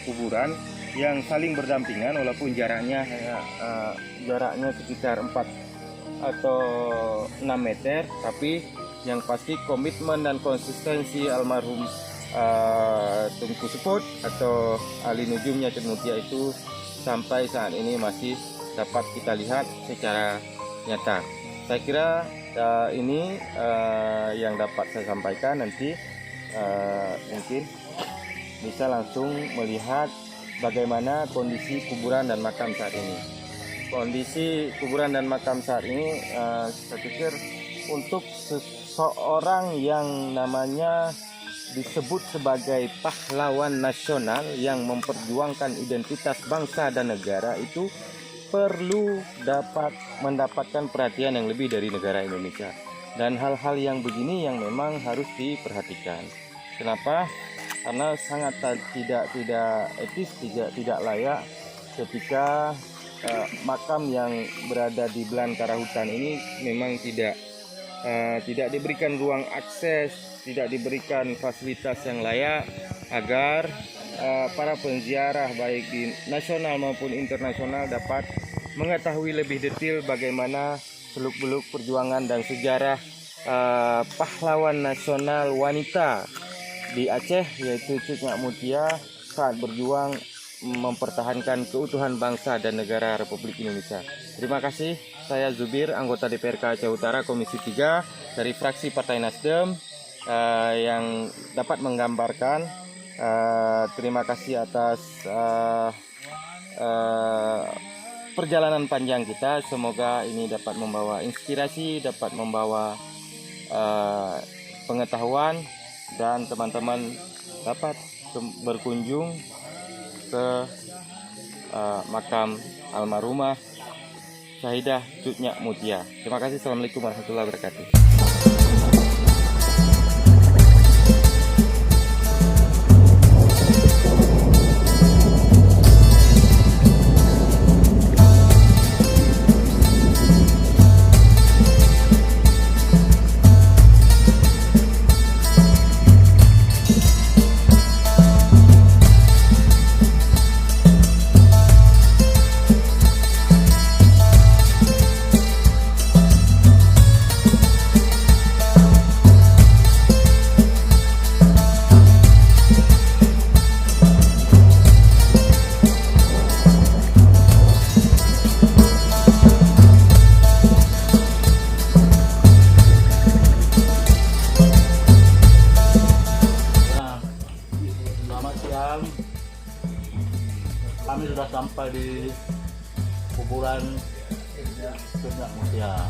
kuburan yang saling berdampingan, walaupun jaraknya sekitar 4 atau 6 meter, tapi yang pasti komitmen dan konsistensi almarhum Tunku Seput atau ahli nujumnya Cut Mutia itu sampai saat ini masih dapat kita lihat secara nyata. Saya kira ini yang dapat saya sampaikan. Nanti mungkin bisa langsung melihat bagaimana kondisi kuburan dan makam saat ini. Kondisi kuburan dan makam saat ini saya pikir untuk seseorang yang namanya disebut sebagai pahlawan nasional yang memperjuangkan identitas bangsa dan negara itu perlu dapat mendapatkan perhatian yang lebih dari negara Indonesia. Dan hal-hal yang begini yang memang harus diperhatikan. Kenapa? Karena sangat tidak etis, tidak layak ketika makam yang berada di belantara hutan ini memang tidak diberikan ruang akses, tidak diberikan fasilitas yang layak agar para penziarah baik di nasional maupun internasional dapat mengetahui lebih detail bagaimana seluk-beluk perjuangan dan sejarah pahlawan nasional wanita di Aceh, yaitu Cut Nyak Mutia, saat berjuang mempertahankan keutuhan bangsa dan negara Republik Indonesia. Terima kasih. Saya Zubir, anggota DPRK Aceh Utara Komisi 3 dari fraksi Partai Nasdem, yang dapat menggambarkan. Terima kasih atas perjalanan panjang kita. Semoga ini dapat membawa inspirasi, dapat membawa pengetahuan, dan teman-teman dapat berkunjung ke makam almarhumah Syahidah Cut Nyak Mutia. Terima kasih. Assalamualaikum warahmatullahi wabarakatuh. Kami sudah sampai di kuburan Cut Nyak Mutia,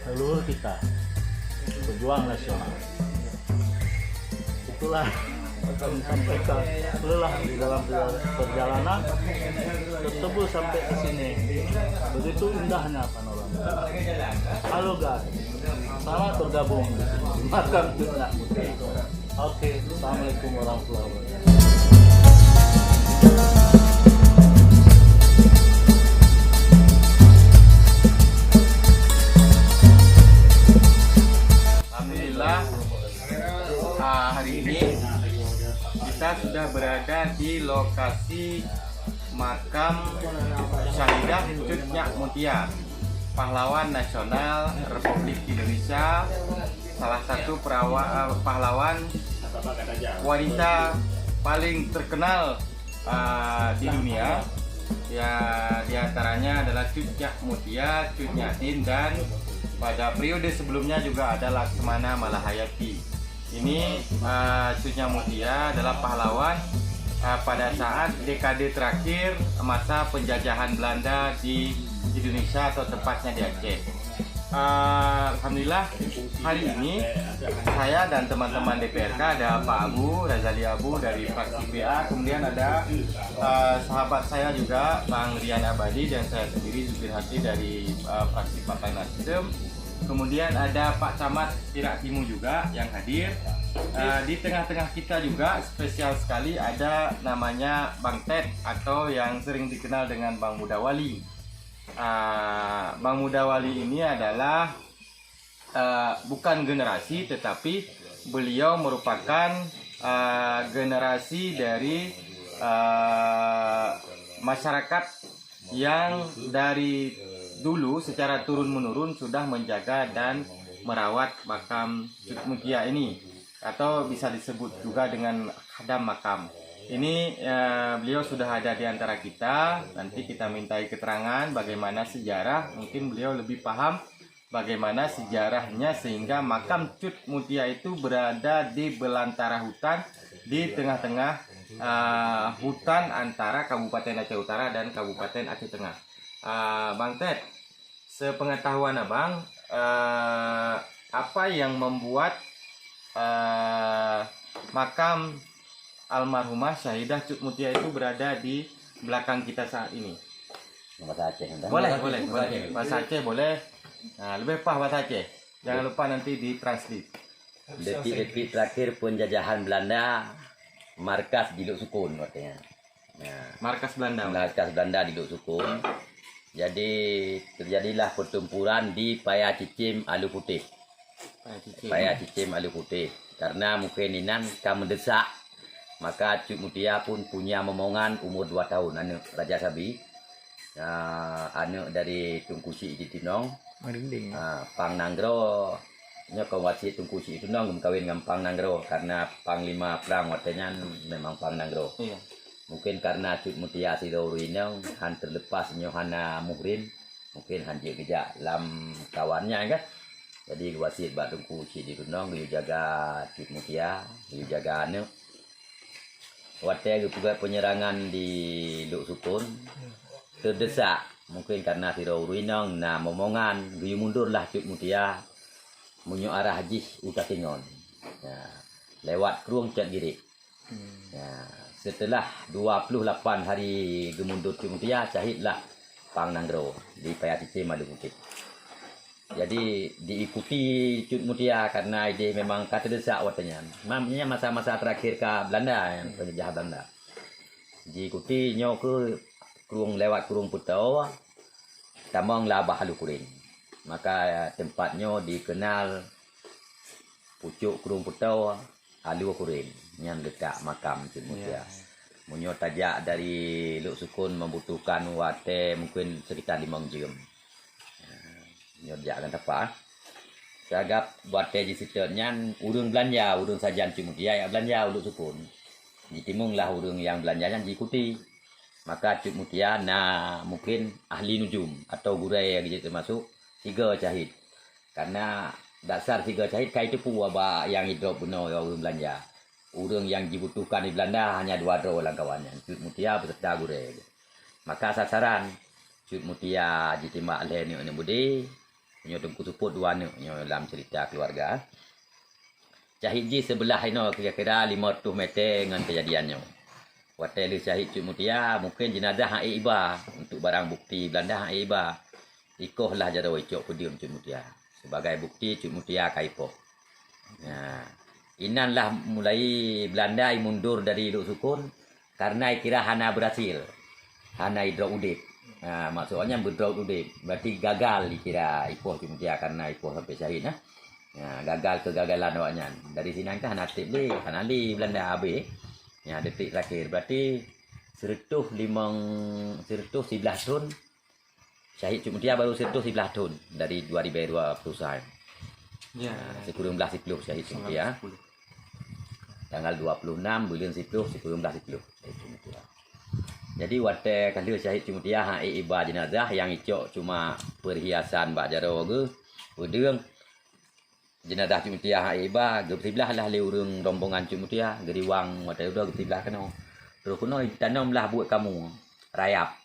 leluhur kita, pejuang nasional. Itulah kami sampaikan, lelah di dalam perjalanan tersebut sampai ke sini. Begitu indahnya panorama. Halo guys, selamat bergabung di makam Cut Nyak Mutia. Oke, assalamualaikum warahmatullahi wabarakatuh. Alhamdulillah, hari ini kita sudah berada di lokasi makam Syahidah Cut Nyak Mutia, pahlawan nasional Republik Indonesia, salah satu pahlawan wanita paling terkenal di dunia. Ya, diantaranya adalah Cut Nyak Mutia, Cut Nyatin, dan pada periode sebelumnya juga ada Laksmana Malahayati. Ini Cut Nyak Mutia adalah pahlawan pada saat dekade terakhir masa penjajahan Belanda di Indonesia, atau tepatnya di Aceh. Alhamdulillah, hari ini saya dan teman-teman DPRK, ada Pak Abu, Razali Abu dari fraksi PA, kemudian ada sahabat saya juga Bang Rian Abadi, dan saya sendiri Zubir Hati dari fraksi Partai Nasdem. Kemudian ada Pak Camat Perak Timur juga yang hadir. Di tengah-tengah kita juga spesial sekali ada namanya Bang Ted, atau yang sering dikenal dengan Bang Mudawali. Bang Mudawali ini adalah bukan generasi, tetapi beliau merupakan generasi dari masyarakat yang dari dulu secara turun-menurun sudah menjaga dan merawat makam Cut Mutia ini, atau bisa disebut juga dengan khadam makam. Ini beliau sudah ada di antara kita. Nanti kita mintai keterangan bagaimana sejarah. Mungkin beliau lebih paham bagaimana sejarahnya, sehingga makam Cut Mutia itu berada di belantara hutan, di tengah-tengah hutan antara Kabupaten Aceh Utara dan Kabupaten Aceh Tengah. Bang Ted, sepengetahuan Abang, apa yang membuat makam almarhumah Syahidah Cut Mutia itu berada di belakang kita saat ini? Bahasa Aceh. Boleh. Bahasa Aceh boleh. Nah, lebih paham bahasa Aceh. Jangan lupa nanti ditranslate. Detik-detik terakhir penjajahan Belanda, markas di Luk Sukun artinya. Nah, Markas Belanda. markas Belanda di Luk Sukun. Jadi terjadilah pertempuran di Paya Cicim Alu Putih. Paya Cicim Alu Putih. Karena mungkin Inan kan mendesak Maka Cuk Mutia pun punya momongan umur 2 tahun, anak Raja Sabi. Anak dari Tunku Si Jitinong. Pang Nanggro. Nya kawasi Tunku Si Jitinong kawin dengan Pang Nanggro karena Panglima Perang watenya memang Pang Nanggro. Iya. Mungkin karena Cuk Mutia Sidau Ruinong han terlepas nyohana muhrim. Mungkin han je gejak lam kawannya kan. Jadi wasit bak Tunku Si Jitinong dia jaga Cuk Mutia, dia jaga anak. Waktu juga penyerangan di Luk Sukun terdesak mungkin karena Sidau Ruinong nah momongan dia mundurlah Cuk Mutia munyo arah Haji Utatingon ya, lewat Kruong Cat Girik ya, setelah 28 hari gemundur Cuk Mutia syahidlah Pang Nanggro di Payatite Madu Bukit. Jadi diikuti Cuk Mutia karena dia memang kata desak watanya. Mamanya masa-masa terakhir ke Belanda yang penjajah Belanda. Diikuti nyo ke lewat Kurung Putau, tamang labah halu kuring. Maka tempatnya dikenal pucuk Kurung Putau halu kuring yang dekat makam Cuk Mutia. Munyo tajak dari Luk Sukun membutuhkan wate mungkin sekitar 5 jam. Nyodja kan apa? Sagap buat teji sitenya urung belanja, urung sajian Cuk Mutia ya belanja Luk Sukun. Di timung lah urung yang belanjanya diikuti. Maka Cuk Mutia nah mungkin ahli nujum atau gurai yang gitu masuk 3 syahid. Karena dasar 3 syahid kai itu pun wabak yang hidup benar yang urung belanja. Urung yang dibutuhkan di Belanda hanya 2 orang kawannya. Cuk Mutia beserta gurai. Maka sasaran Cuk Mutia ditimbak oleh ni budi. Nyo Tunku Suput 2 anak nyo dalam cerita keluarga. Syahid ji sebelah ino kira-kira 500 meter dengan kejadiannya. Waktu dia syahid Cuk Mutia mungkin jenazah hak iba untuk barang bukti Belanda hak iba. Ikohlah jara wicok podium Cuk Mutia sebagai bukti Cuk Mutia kaipo. Nah, inanlah mulai Belanda mundur dari Luk Sukun karena kira hana berhasil. Hana hidro udip. Nah, maksudnya berdraut udip. Berarti gagal dikira Ipoh Cuk Mutia karena Ipoh sampai syahid nah. Ya, gagal kegagalan awaknya. Dari sini kan hanatip li, hanali Belanda AB. Ya, detik terakhir. Berarti 111 tahun. Syahid Cuk Mutia baru 111 tahun dari 2021. Ya, sekurang 10 syahid Cuk Mutia. Tanggal 26 bulan 10 sekurang 10 Cuk Mutia. Jadi waktu kali syahid Cuk Mutia hak iba jenazah yang icok cuma perhiasan bak jaro ge. Udeng jenazah Cuk Mutia hak iba ge sebelah lah le urang rombongan Cuk Mutia geriwang waktu udah ge sebelah kena. Terus kuno tanamlah buat kamu rayap.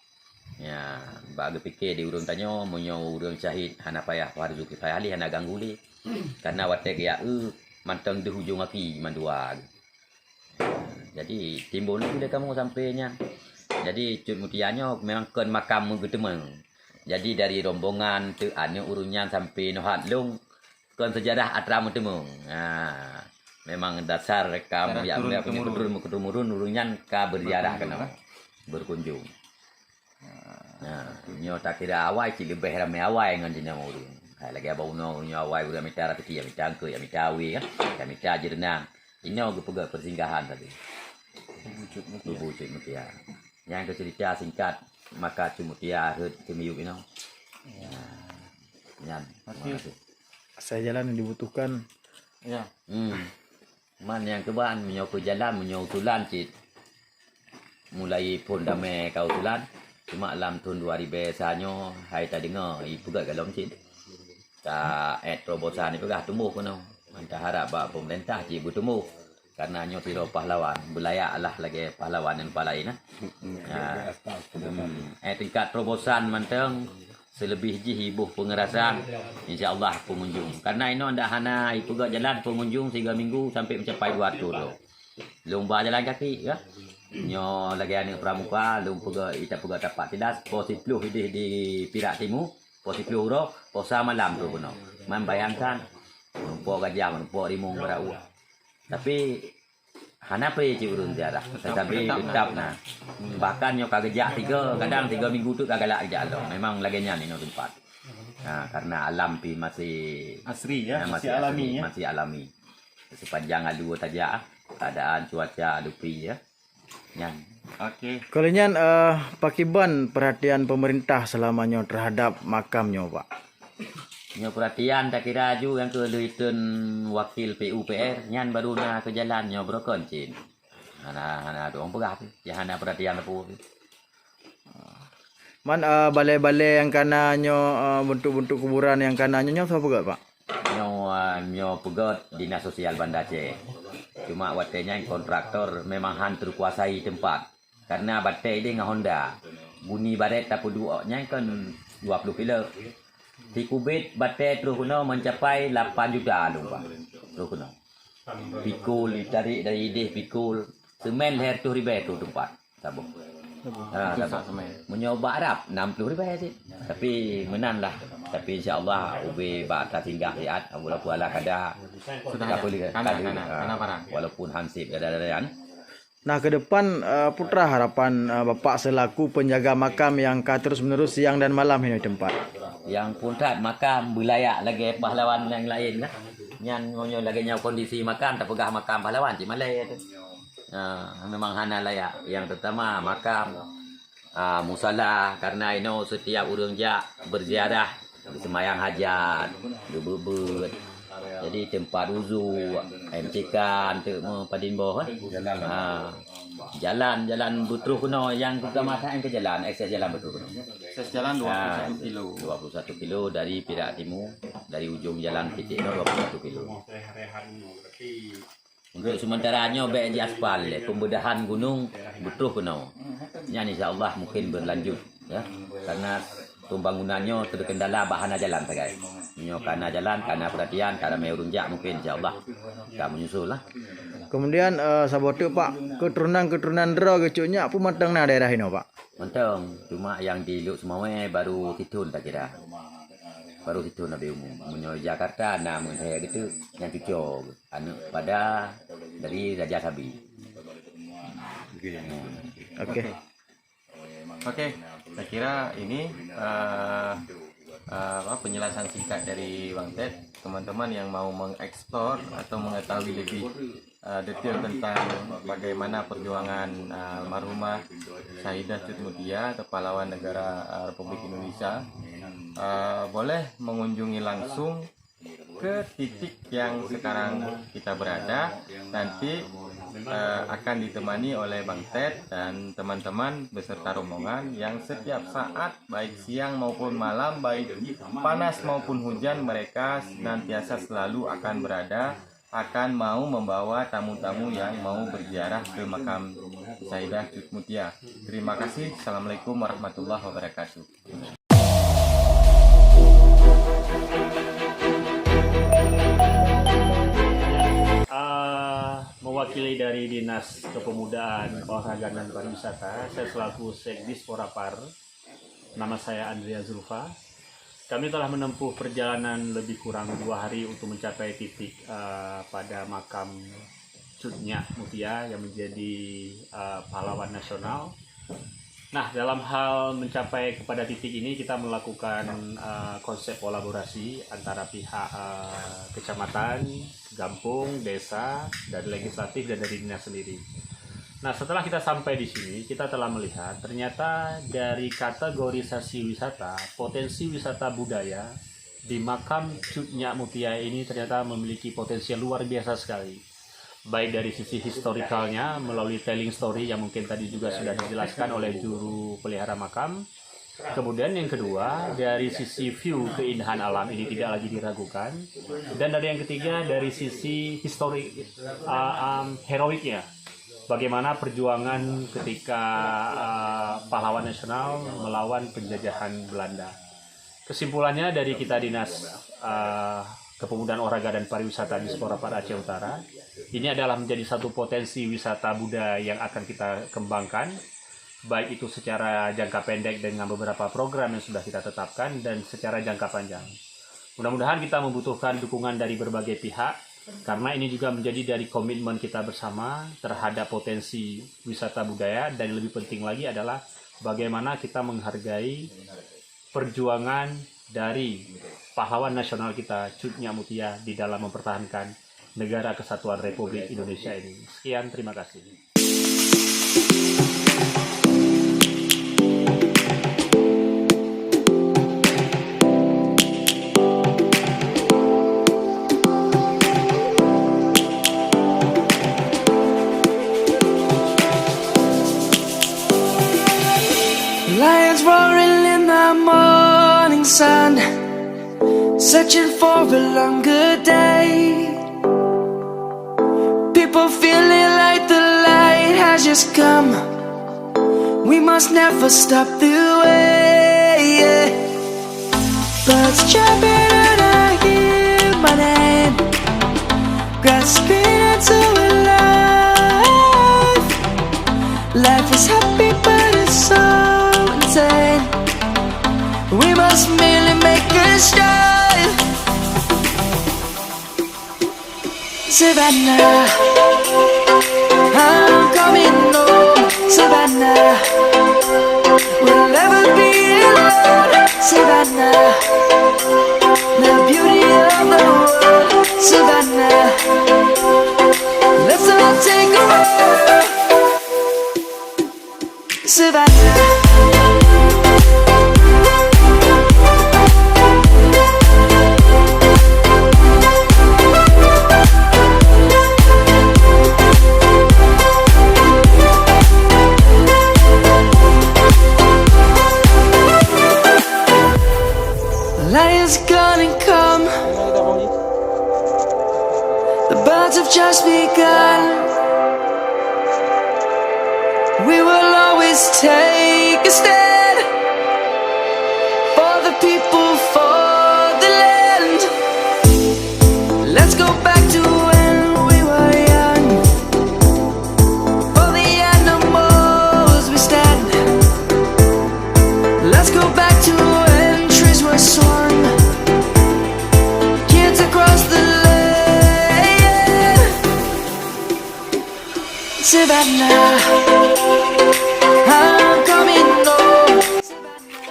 Ya, bak ge fikir di urang tanyo munyo urang syahid hana payah farzu kifayah ali hana ganggu li. Karena waktu ge ya manteng di hujung aki mandua. Jadi timbul ni kamu sampainya. Jadi Cuk Mutianya memang ke makam bertemu. Jadi dari rombongan tu anu urunyan sampai Nohat Long ke sejarah Atra bertemu. Nah, memang dasar rekam yang turun urunyan ke berziarah kena berkunjung. Nah, nyo tak kira awal cik lebih ramai awal dengan jenama urun. Lagi abang nyo awal urun mita rapiti ya mita angke ya mita awi kan, ya mita jernang. Ini aku pegang persinggahan tadi. Bubu Cuk Mutia. Yang cerita singkat maka Cuk Mutia hut kemiuk ino. Ya. Saya jalan yang dibutuhkan. Ya. Man yang kebaan menyoku jalan menyutulan cit. Mulai pun damai kau tulan. Cuma dalam tahun 2000 sanyo hai ta dengar ibu gak galom cit. Ta terobosan itu dah tumbuh kono. Mantah harap bak pemerintah cik bertumbuh. Karena nyo tiro pahlawan belayak lah lagi pahlawan yang lain tingkat terobosan manteng selebih ji hibuh pengerasan insyaallah pengunjung karena ini anda hana itu gak jalan pengunjung 3 minggu sampai mencapai 200 loh lomba jalan kaki ya nyo lagi anak pramuka lomba kita pegak dapat tidak posisi di Pirak Timur posisi uro posa malam tu benar membayangkan lomba gajah lomba rimung berau. Tapi hana pe cik urun ziarah tetapi tetap nah bahkan nyo kagejak 3 kadang 3 minggu tu kagalak gejak lo memang laginya ni no tempat nah karena alam pi masih Asri ya, masih alami sepanjang alu tajak keadaan cuaca dupi ya. Nyan. Oke. Kalian pakiban perhatian pemerintah selamanya terhadap makamnya Pak. Nyo perhatian tak kira ju yang ke luitun wakil PUPR nyan baru na ke jalan nyo brokoncin. Hana doang pegah tu. Ya hana perhatian apa. Man balai-balai yang kanannya bentuk-bentuk kuburan yang kanannya siapa gak Pak? Nyo pegot dinas sosial Banda Aceh. Cuma watenya yang kontraktor memang han terkuasai tempat. Karena batai dia dengan Honda. Bunyi baret tapu duanya kan 20 kilo. Di kubit batai terus kuno mencapai 8 juta lu Pak. Terus kuno. Pikul ditarik dari ideh pikul. Semen leher tu ribu tu tempat. Sabung. Mencoba Arab 60 ribu sih. Tapi menan lah. Tapi insyaAllah ubi bakta singgah lihat. Walaupun ala kada. Sudah ada. Walaupun hansip ada. Nah ke depan putra harapan Bapak selaku penjaga makam yang terus menerus siang dan malam ini tempat. Yang puncak makam belayak lagi pahlawan yang lain lah. Yang ngonyo lagi nyau kondisi makam tak pegah makam pahlawan cik Malay tu. Memang hana layak. Yang pertama makam musala karena ino setiap urang jak berziarah semayang hajat, berbebet. Jadi tempat wuzu, MCK untuk padin bawah. Jalan betul kuno yang keutamakan ke jalan, akses jalan betul kuno. Akses jalan 21 kilo. 21 kilo dari Perak Timur, dari ujung jalan titik 21 kilo. Untuk sementaranya baik di aspal, pembedahan gunung betul kuno. Yang insyaAllah mungkin berlanjut ya, karena pembangunannya terkendala bahan jalan sagai. Karena jalan, karena perhatian, karena merunjak mungkin insyaAllah kita menyusul lah. Kemudian sabote Pak, keturunan dera kecuknya apa matang na daerah ini Pak? Mantang, cuma yang di Luk Semawai baru kitun tak kira. Baru kitun lebih umum. Menyo Jakarta nah mensaya gitu yang cucok. Anu pada dari Raja Sabi. Oke, saya kira ini penjelasan singkat dari Bang Ted. Teman-teman yang mau mengeksplor atau mengetahui lebih detail tentang bagaimana perjuangan almarhumah Syahidah Cut Mutia atau pahlawan negara Republik Indonesia, boleh mengunjungi langsung ke titik yang sekarang kita berada. Nanti akan ditemani oleh Bang Ted dan teman-teman beserta rombongan yang setiap saat baik siang maupun malam, baik panas maupun hujan, mereka senantiasa selalu akan berada, akan mau membawa tamu-tamu yang mau berziarah ke makam Syahidah Cut Mutia. Terima kasih. Assalamualaikum warahmatullahi wabarakatuh. Mewakili dari Dinas Kepemudaan, Olahraga dan Pariwisata, saya selaku Sekdis Porapar, nama saya Andrea Zulfa. Kami telah menempuh perjalanan lebih kurang 2 hari untuk mencapai titik pada makam Cut Mutia yang menjadi pahlawan nasional. Nah, dalam hal mencapai kepada titik ini kita melakukan konsep kolaborasi antara pihak kecamatan, kampung, desa, dan legislatif dan dari dinas sendiri. Nah, setelah kita sampai di sini, kita telah melihat ternyata dari kategorisasi wisata, potensi wisata budaya di makam Cut Mutia ini ternyata memiliki potensi luar biasa sekali. Baik dari sisi historikalnya melalui telling story yang mungkin tadi juga sudah dijelaskan oleh juru pelihara makam. Kemudian yang kedua dari sisi view keindahan alam ini tidak lagi diragukan. Dan dari yang ketiga dari sisi historik heroiknya. Bagaimana perjuangan ketika pahlawan nasional melawan penjajahan Belanda. Kesimpulannya dari kita Dinas Kepemudaan Olahraga dan Pariwisata di Porapar Aceh Utara, ini adalah menjadi satu potensi wisata budaya yang akan kita kembangkan, baik itu secara jangka pendek dengan beberapa program yang sudah kita tetapkan dan secara jangka panjang. Mudah-mudahan kita membutuhkan dukungan dari berbagai pihak, karena ini juga menjadi dari komitmen kita bersama terhadap potensi wisata budaya, dan lebih penting lagi adalah bagaimana kita menghargai perjuangan dari pahlawan nasional kita Cut Mutia di dalam mempertahankan negara kesatuan Republik Indonesia ini. Sekian, terima kasih. Lions roaring in the morning sun, searching for a longer day. People feeling like the light has just come. We must never stop the way. Birds jumping and I hear my name, grasping into a life. Life is happy but it's so insane. We must merely make a start. Savannah, I'm coming home. Savannah, we'll never be alone. Savannah, the beauty of the world. Savannah, let's all take a walk. Savannah. Lion's gonna come. The birds have just begun. We will always take a stand for the people, for the land. Let's go back to when we were young. For the animals we stand. Let's go back to when trees were swung. Kids across the land. Savannah, I'm coming home.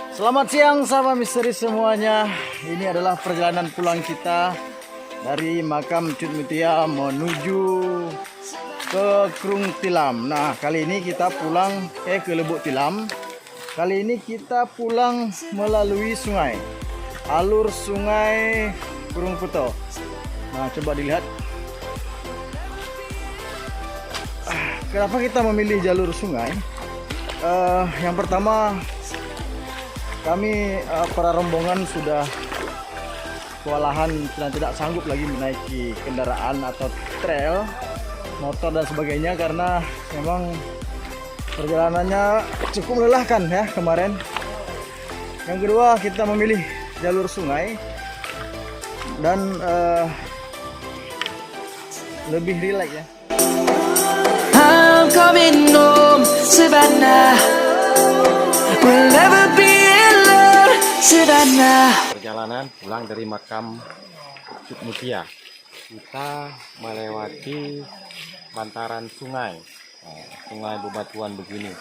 Selamat siang sahabat misteri semuanya. Ini adalah perjalanan pulang kita dari makam Cut Mutia menuju ke Krung Tilam. Nah, kali ini kita pulang ke Lubuk Tilam. Kali ini kita pulang melalui sungai, alur sungai Krung Puto. Nah, coba dilihat. Kenapa kita memilih jalur sungai? Yang pertama, kami para rombongan sudah kewalahan dan tidak sanggup lagi menaiki kendaraan atau trail, motor dan sebagainya karena memang perjalanannya cukup melelahkan ya kemarin. Yang kedua, kita memilih jalur sungai dan lebih rileks ya. I'm coming home, Savannah. We'll never be alone, Savannah. Perjalanan pulang dari makam Cut Mutia, kita melewati bantaran sungai, sungai bebatuan begini.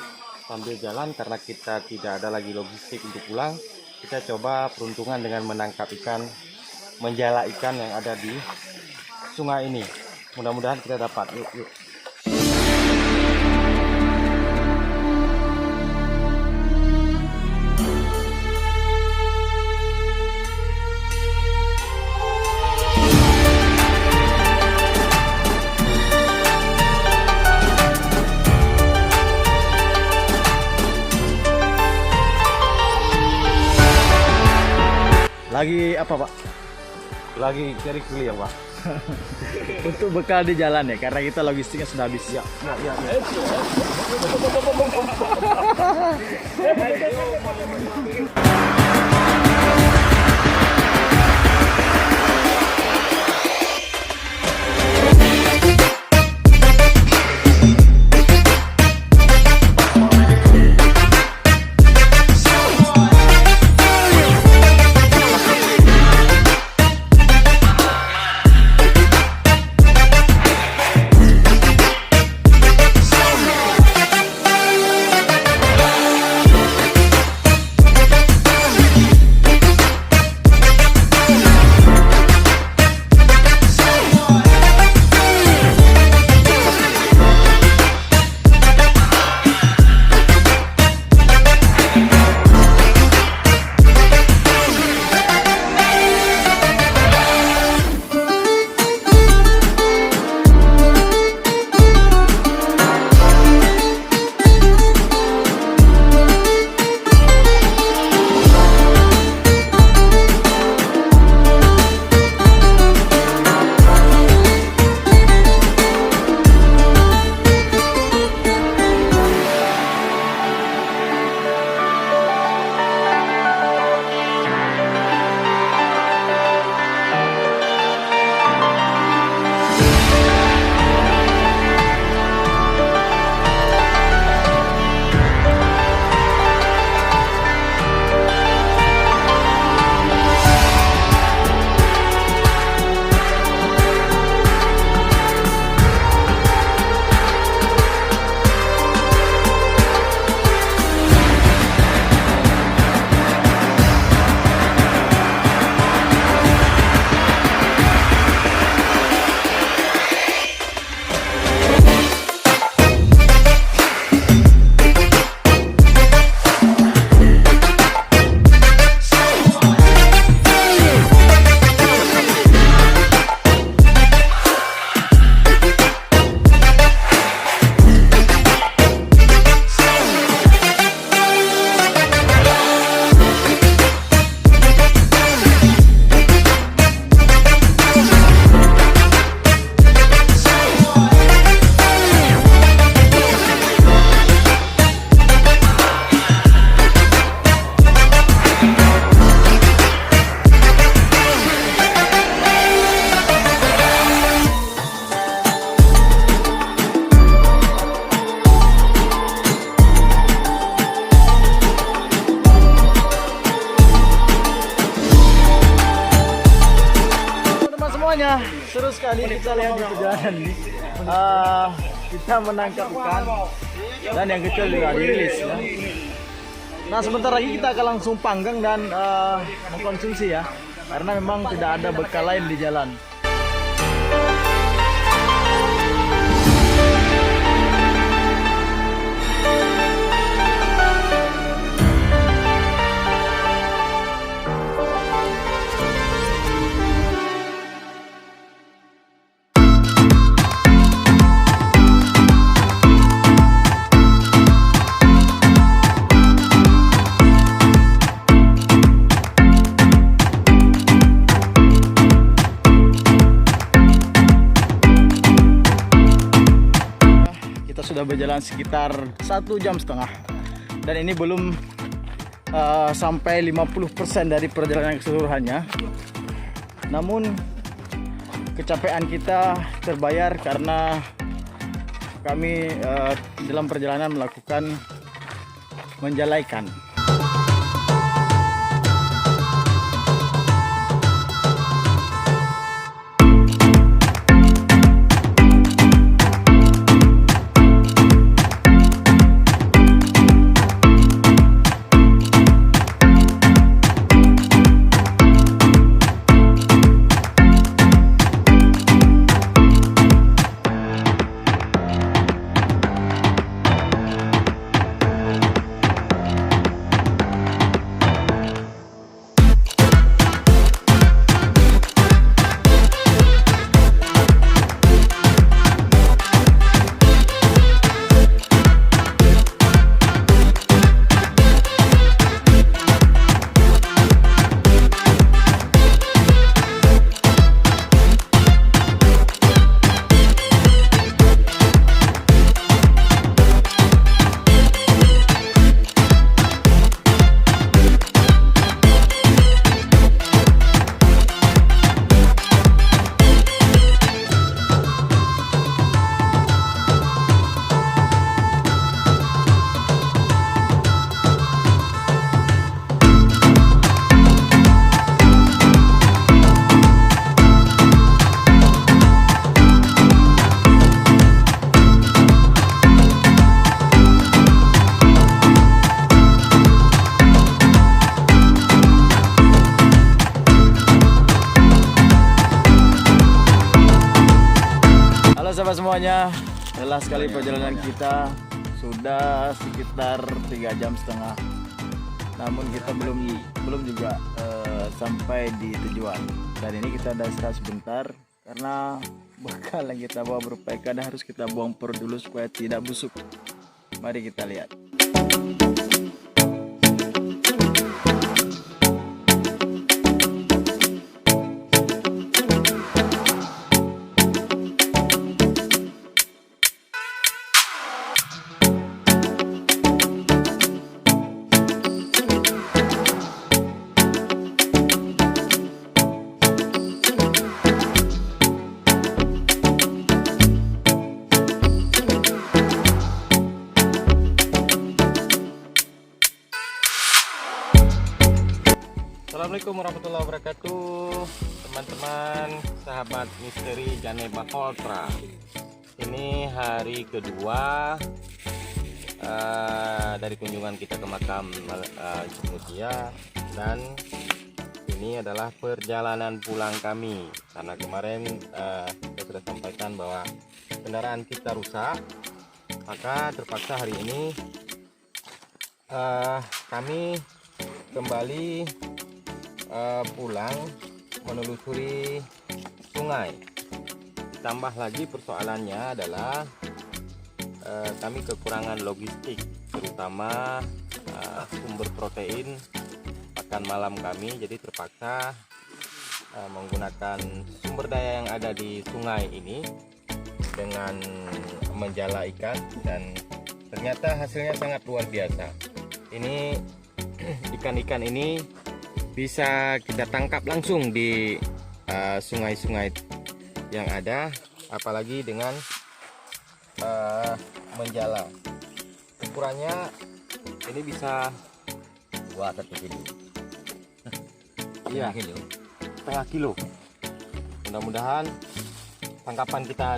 Sambil jalan karena kita tidak ada lagi logistik untuk pulang, kita coba peruntungan dengan menangkap ikan, menjala ikan yang ada di sungai ini. Mudah-mudahan kita dapat. Yuk. Lagi apa Pak? Lagi cari kuli ya Pak. Untuk bekal di jalan ya, karena kita logistiknya sudah habis. Ya. semuanya, seru sekali kita lihat di perjalanan ini. Kita menangkap ikan dan yang kecil juga dirilis ya. Nah sebentar lagi kita akan langsung panggang dan mengkonsumsi ya, karena memang tidak ada bekal lain di jalan. Sudah berjalan sekitar 1,5 jam dan ini belum sampai 50% dari perjalanan keseluruhannya. Namun kecapean kita terbayar karena kami dalam perjalanan melakukan menjalaikan. Sahabat semuanya, lelah sekali perjalanan kita, sudah sekitar 3,5 jam. Namun kita belum juga sampai di tujuan. Dan ini kita ada istirahat sebentar karena bekal yang kita bawa berupa ikan harus kita buang perut dulu supaya tidak busuk. Mari kita lihat. Assalamualaikum warahmatullahi wabarakatuh, teman-teman sahabat misteri Janeba Ultra. Ini hari kedua dari kunjungan kita ke makam Mutia, dan ini adalah perjalanan pulang kami karena kemarin kita sudah sampaikan bahwa kendaraan kita rusak, maka terpaksa hari ini kami kembali pulang menelusuri sungai. Ditambah lagi persoalannya adalah kami kekurangan logistik, terutama sumber protein pakan malam kami, jadi terpaksa menggunakan sumber daya yang ada di sungai ini dengan menjala ikan, dan ternyata hasilnya sangat luar biasa. Ini ikan-ikan ini bisa kita tangkap langsung di sungai-sungai yang ada, apalagi dengan menjala. Ukurannya ini bisa 1 kilo. iya, kilo. setengah kilo. Mudah-mudahan tangkapan kita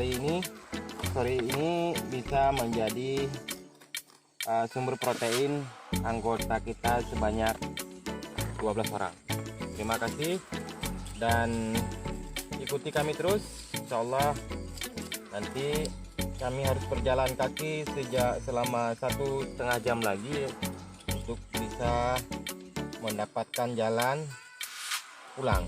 sore ini bisa menjadi sumber protein anggota kita sebanyak 12 orang. Terima kasih dan ikuti kami terus. Insya Allah nanti kami harus berjalan kaki selama 1,5 jam lagi untuk bisa mendapatkan jalan pulang.